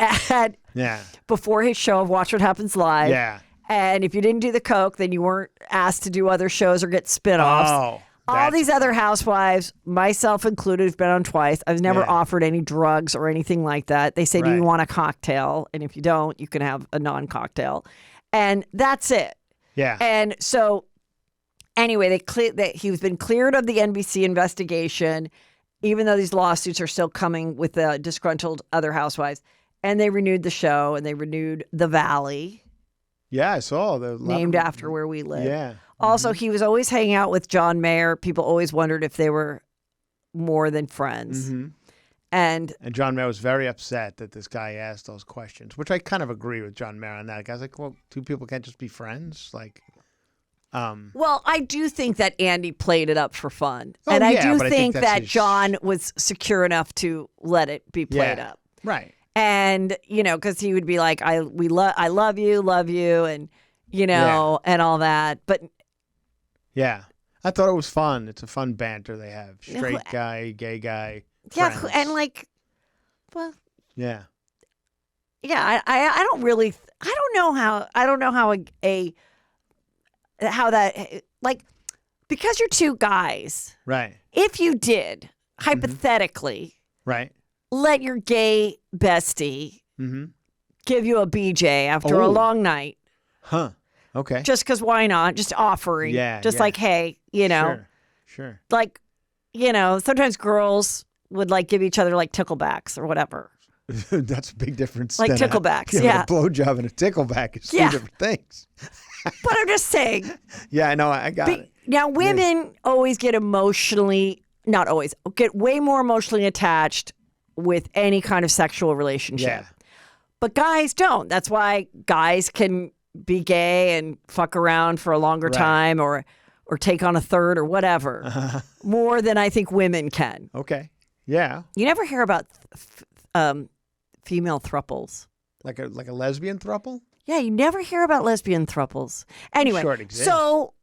before his show of Watch What Happens Live. Yeah. And if you didn't do the coke, then you weren't asked to do other shows or get spinoffs. Oh. All these other housewives, myself included, have been on twice. I was never offered any drugs or anything like that. They say, do you want a cocktail? And if you don't, you can have a non-cocktail. And that's it. Yeah. And so anyway, he's been cleared of the NBC investigation, even though these lawsuits are still coming with the disgruntled other housewives. And they renewed the show, and they renewed The Valley. Yeah, I saw. Named after where we live. Yeah. Also, he was always hanging out with John Mayer. People always wondered if they were more than friends. Mm-hmm. And John Mayer was very upset that this guy asked those questions, which I kind of agree with John Mayer on that. The guy's like, well, 2 people can't just be friends? Like, well, I do think that Andy played it up for fun. And I do think that John was secure enough to let it be played up. Right. And, because he would be like, I love you, and, and all that. But yeah, I thought it was fun. It's a fun banter they have. Straight guy, gay guy. Yeah, friends. and like, well. Yeah. Yeah, I don't really, I don't know how that, like, because you're 2 guys. Right. If you did, hypothetically. Right. Let your gay bestie give you a BJ after a long night. Huh. Okay. Just because why not? Just offering. Yeah. Just like, hey, Sure. Like, sometimes girls would like give each other like ticklebacks or whatever. That's a big difference. Like ticklebacks. Yeah. A blowjob and a tickleback is 2 different things. But I'm just saying. Yeah, I know. I got it. Now, women always get not always, get way more emotionally attached with any kind of sexual relationship. Yeah. But guys don't. That's why guys can be gay and fuck around for a longer time or take on a third or whatever. More than I think women can. Okay. Yeah. You never hear about female thruples. Like a lesbian throuple? Yeah, you never hear about lesbian thruples. Anyway, sure it exists. So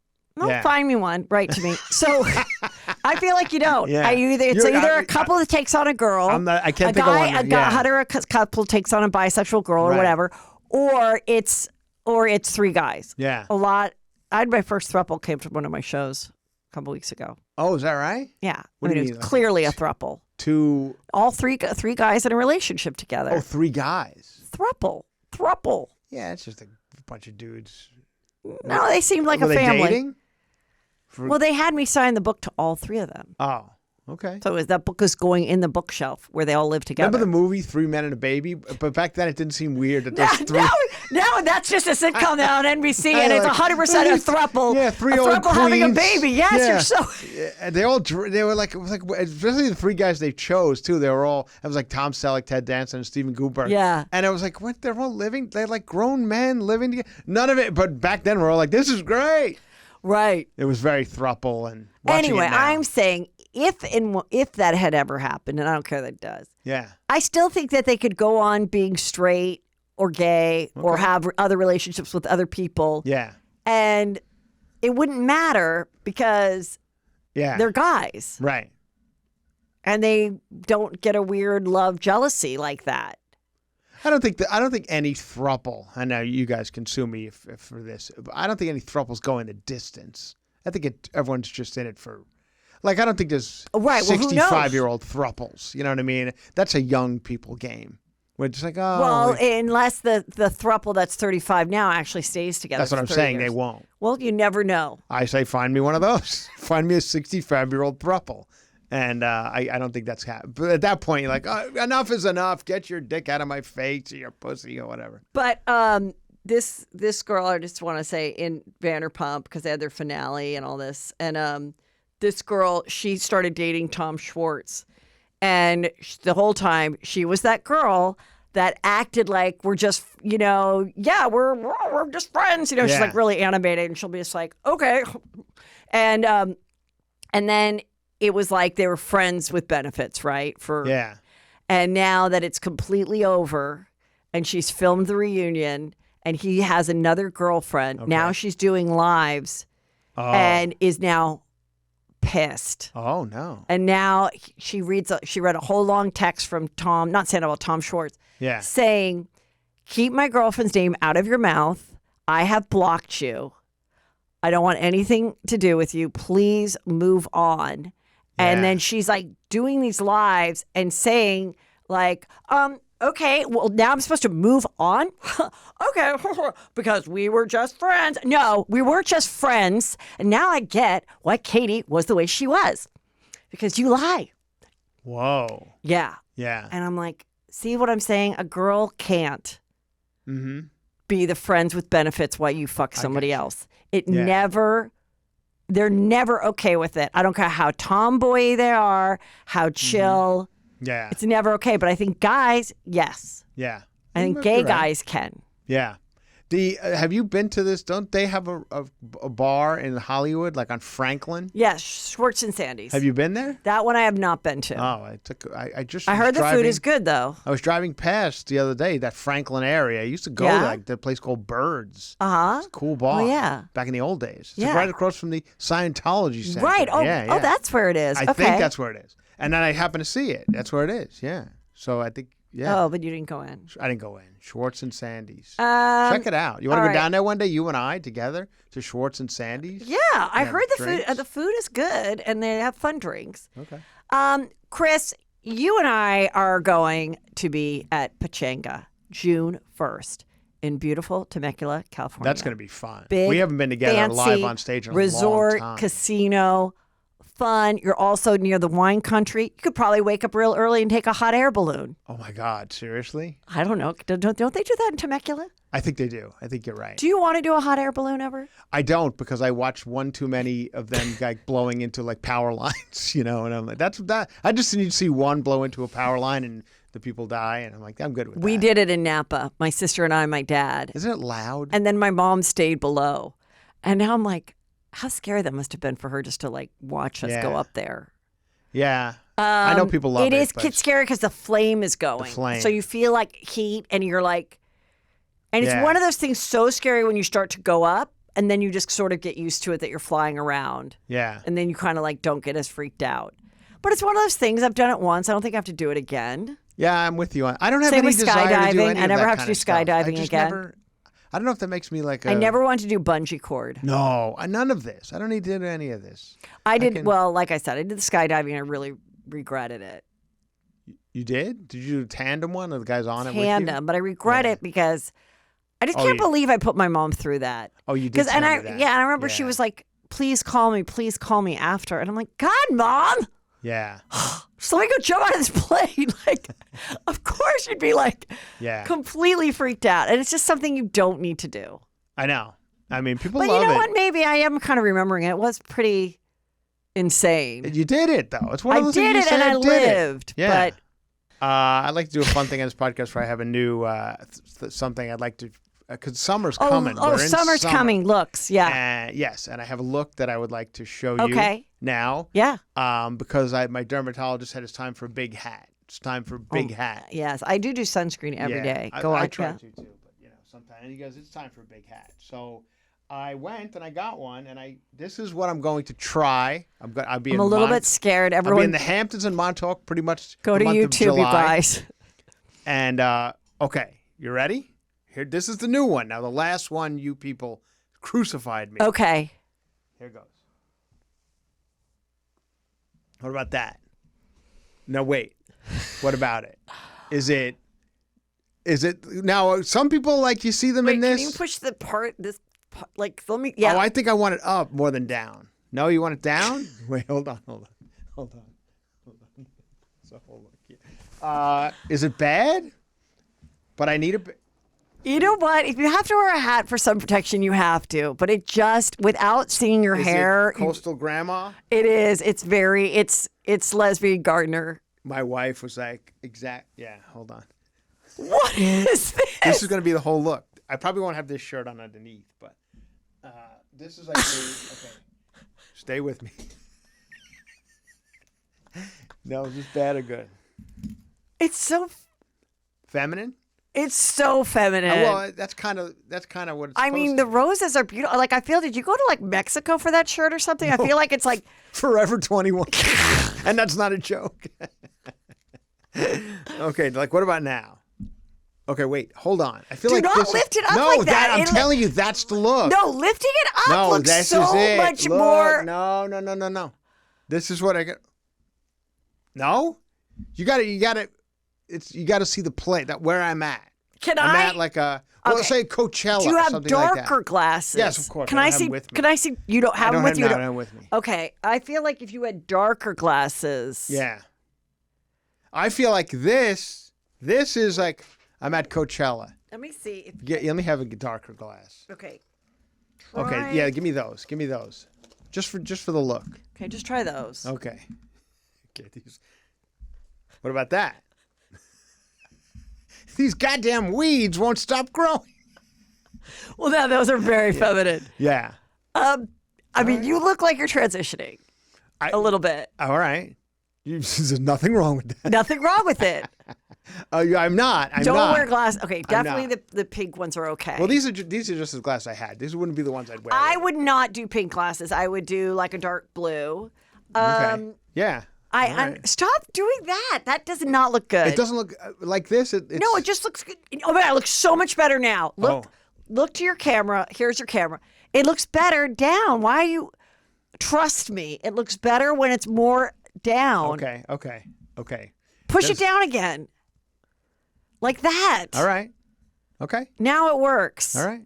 find me one, write to me. So I feel like you don't. Yeah. It's either a couple that takes on a girl. I can't think of one. A couple takes on a bisexual girl or whatever, or it's 3 guys. Yeah. A lot. My first throuple came from one of my shows a couple weeks ago. Oh, is that right? Yeah. What do you it mean? was clearly a throuple. 2. All three guys in a relationship together. Oh, 3 guys. Throuple. Yeah, it's just a bunch of dudes. No, they seemed like Were a family. They dating? Well, they had me sign the book to all 3 of them. Oh, okay. So that book is going in the bookshelf where they all live together. Remember the movie 3 Men and a Baby? But back then it didn't seem weird that those 3. No, that's just a sitcom now on NBC, and it's 100% a throuple. Yeah, 3 old throuple queens having a baby. Yes, yeah. you're so. Yeah, they were like, it was like, especially the 3 guys they chose too. They were all. It was like Tom Selleck, Ted Danson, and Steven Gutenberg. Yeah. And it was like, what? They're all living. They're like grown men living together. None of it. But back then we're all like, this is great. Right. It was very throuple and. Anyway, I'm saying if that had ever happened, and I don't care that it does. Yeah. I still think that they could go on being straight or gay or have other relationships with other people. Yeah. And it wouldn't matter because they're guys. Right. and they don't get a weird love jealousy like that. I don't think any throuple. I know you guys can sue me if for this, but I don't think any throuples go in the distance. I think everyone's just in it for, like, I don't think there's 65-year-old throuples. You know what I mean? That's a young people game. We're just like, oh. Well, unless the throuple that's 35 now actually stays together. That's what I'm saying. Years. They won't. Well, you never know. I say, find me one of those. Find me a 65-year-old throuple. And I don't think that's happening. But at that point, you're like, oh, enough is enough. Get your dick out of my face or your pussy or whatever. But this girl, I just want to say, in Vanderpump, because they had their finale and all this, and this girl, she started dating Tom Schwartz. And the whole time, she was that girl that acted like we're just, we're just friends. She's like really animated, and she'll be just like, okay. And then it was like they were friends with benefits, right? And now that it's completely over, and she's filmed the reunion, and he has another girlfriend. Okay. Now she's doing lives, and is now pissed. Oh no! And now she read a whole long text from Tom, not Sandoval, Tom Schwartz, saying, "Keep my girlfriend's name out of your mouth. I have blocked you. I don't want anything to do with you. Please move on." And then she's like doing these lives and saying like, okay, well, now I'm supposed to move on? Okay, because we were just friends. No, we weren't just friends. And now I get why Katie was the way she was. Because you lie. Whoa. Yeah. Yeah. And I'm like, see what I'm saying? A girl can't be the friends with benefits while you fuck somebody else. They're never okay with it. I don't care how tomboy they are, how chill. Yeah. It's never okay. But I think guys, yes. Yeah. I think gay guys can. Yeah. Have you been to this? Don't they have a bar in Hollywood, like on Franklin? Yes, Schwartz and Sandy's. Have you been there? That one I have not been to. Oh, I heard the food is good though. I was driving past the other day, that Franklin area. I used to go to like the place called Birds. It's a cool bar. Oh, yeah. Back in the old days. It's right across from the Scientology Center. Right. Oh, oh, that's where it is. I think that's where it is. And then I happened to see it. That's where it is. Yeah. So I think. Yeah. Oh, but you didn't go in. I didn't go in. Schwartz and Sandy's. Check it out. You want to go down there one day, you and I together, to Schwartz and Sandy's? Yeah, I heard the food is good, and they have fun drinks. Okay. Chris, you and I are going to be at Pachanga June 1st in beautiful Temecula, California. That's going to be fun. We haven't been together live on stage in a long time. Resort, casino, fun. You're also near the wine country. You could probably wake up real early and take a hot air balloon. Oh my God, seriously? I don't know. Don't they do that in Temecula? I think they do. I think you're right. Do you want to do a hot air balloon ever? I don't, because I watch one too many of them like blowing into like power lines, and I'm like, I just need to see one blow into a power line and the people die, and I'm like, I'm good with that. We did it in Napa, my sister and I and my dad. Isn't it loud? And then my mom stayed below. And now I'm like, how scary that must have been for her just to like watch us go up there. Yeah. I know people love it. It's scary because the flame is going. The flame. So you feel like heat and you're like, and it's one of those things so scary when you start to go up and then you just sort of get used to it that you're flying around. Yeah. And then you kind of like don't get as freaked out. But it's one of those things. I've done it once. I don't think I have to do it again. Yeah, I'm with you. I don't have Same any with desire to do skydiving. any I of never that have to kind do of stuff. skydiving again. I don't know if that makes me like I never wanted to do bungee cord. No, none of this. I don't need to do any of this. I did, well, like I said, I did the skydiving and I really regretted it. You did? Did you do a tandem one or the guys on it with you? Tandem, but I regret it because I just can't believe I put my mom through that. Oh, you did tell me that. Yeah, and I remember she was like, please call me after. And I'm like, God, Mom. Yeah. So let me go jump out of this plane. Like, of course you'd be like completely freaked out. And it's just something you don't need to do. I know. I mean, people love it. But you know what? Maybe I am kind of remembering it. It was pretty insane. You did it, though. It's one of those things you said, I lived. Yeah. But I'd like to do a fun thing on this podcast where I have a new something I'd like to, because summer's coming. Summer's coming. Looks, yes, and I have a look that I would like to show you now. Yeah. Because my dermatologist said it's time for a big hat. It's time for a big hat. Yes, I do sunscreen every day. I try to too, but sometimes he goes, it's time for a big hat. So I went and I got one, and this is what I'm going to try. I'll be I'm a little bit scared. I'll Everyone be in the Hamptons and Montauk pretty much go the to month of YouTube, you July. guys. And okay, you ready? Here, this is the new one. Now, the last one, you people crucified me. Okay. Here goes. What about that? No, wait. What about it? Is it now? Some people like you see them in this. Can you push let me? Yeah. Oh, I think I want it up more than down. No, you want it down? Wait, hold on. So hold on. Is it bad? But I need a. You know what? If you have to wear a hat for sun protection, you have to. But it just, without seeing your hair, coastal grandma. It is. It's very. It's lesbian gardener. My wife was like, Yeah, hold on. What is this? This is going to be the whole look. I probably won't have this shirt on underneath, but this is like okay. Stay with me. No, is this bad or good? It's so feminine. It's so feminine. Well, that's kind of what it's I mean, the roses are beautiful. Like, I feel, did you go to like Mexico for that shirt or something? No. I feel like it's like Forever 21. And that's not a joke. Okay, like what about now? Okay, wait, hold on. I feel Do like not this lift it up no, like that. I'm telling you, that's the look. No, lifting it up looks this so is it. much Look, more. No. This is what I got. No? You got to see the play that where I'm at. I'm at like a let's say Coachella. Do you have something darker like that. glasses? Yes, of course. Can I see? Can I see? You don't have them with you. I don't have them with me. Okay, I feel like if you had darker glasses. Yeah. I feel like this is like I'm at Coachella. Let me see. Let me have a darker glass. Okay. Okay. Yeah. Give me those. Just for the look. Okay. Just try those. Okay. What about that? These goddamn weeds won't stop growing. Well, now those are very feminine. Yeah. I mean, you look like you're transitioning a little bit. All right. There's nothing wrong with that. Nothing wrong with it. I'm not. Don't wear glasses. Okay, definitely the pink ones are okay. Well, these are just the glasses I had. These wouldn't be the ones I'd wear. I would not do pink glasses. I would do like a dark blue. Okay. Yeah. Stop doing that. That does not look good. It doesn't look like this. No, it just looks good. Oh man, it looks so much better now. Look to your camera. Here's your camera. It looks better down. Why are you? Trust me, it looks better when it's more down. Okay. Push it down again. Like that. All right. Okay. Now it works. All right.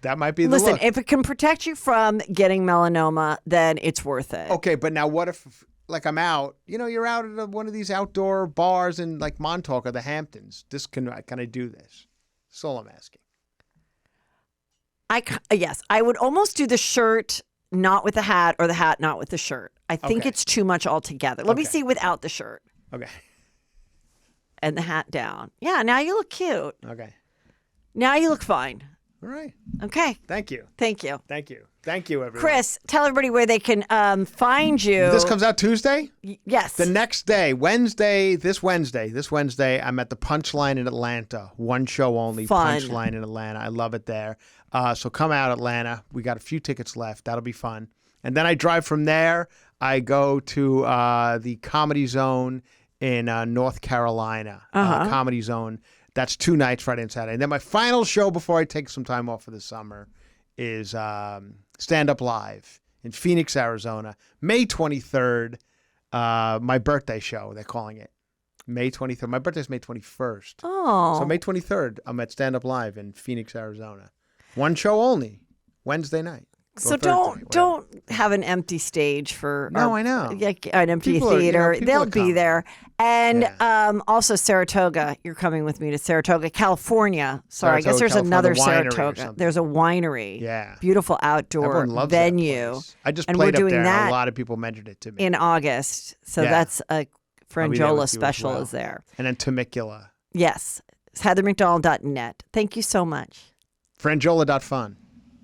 That might be the Listen, look. if it can protect you from getting melanoma, then it's worth it. Okay, but now what if, like, I'm out, you're out at one of these outdoor bars in, like, Montauk or the Hamptons. Can I do this? That's all I'm asking. Yes, I would almost do the shirt not with the hat or the hat not with the shirt. I think it's too much altogether. Let me see without the shirt. Okay. And the hat down. Yeah, now you look cute. Okay. Now you look fine. All right. Okay. Thank you. Thank you. Thank you. Thank you, everyone. Chris, tell everybody where they can find you. This comes out Tuesday? Yes. The next day, this Wednesday, I'm at the Punchline in Atlanta. One show only. Fun. Punchline in Atlanta. I love it there. So come out, Atlanta. We got a few tickets left. That'll be fun. And then I drive from there. I go to the Comedy Zone in North Carolina. Comedy Zone. That's 2 nights, Friday and Saturday. And then my final show before I take some time off for the summer is Stand Up Live in Phoenix, Arizona, May 23rd. My birthday show, they're calling it. May 23rd. My birthday's May 21st. Oh. So May 23rd, I'm at Stand Up Live in Phoenix, Arizona. One show only, Wednesday night. So don't have an empty stage for I know. An empty theater. They'll be there. And also Saratoga. You're coming with me to Saratoga, California. Sorry, I guess there's another Saratoga. There's a winery. Yeah. Beautiful outdoor venue. I just and played we're doing up there. that And a lot of people mentioned it to me. in August. So that's a Franjola special is there. And then Temecula. Yes. It's HeatherMcDonald.net. Thank you so much. Franjola.fun.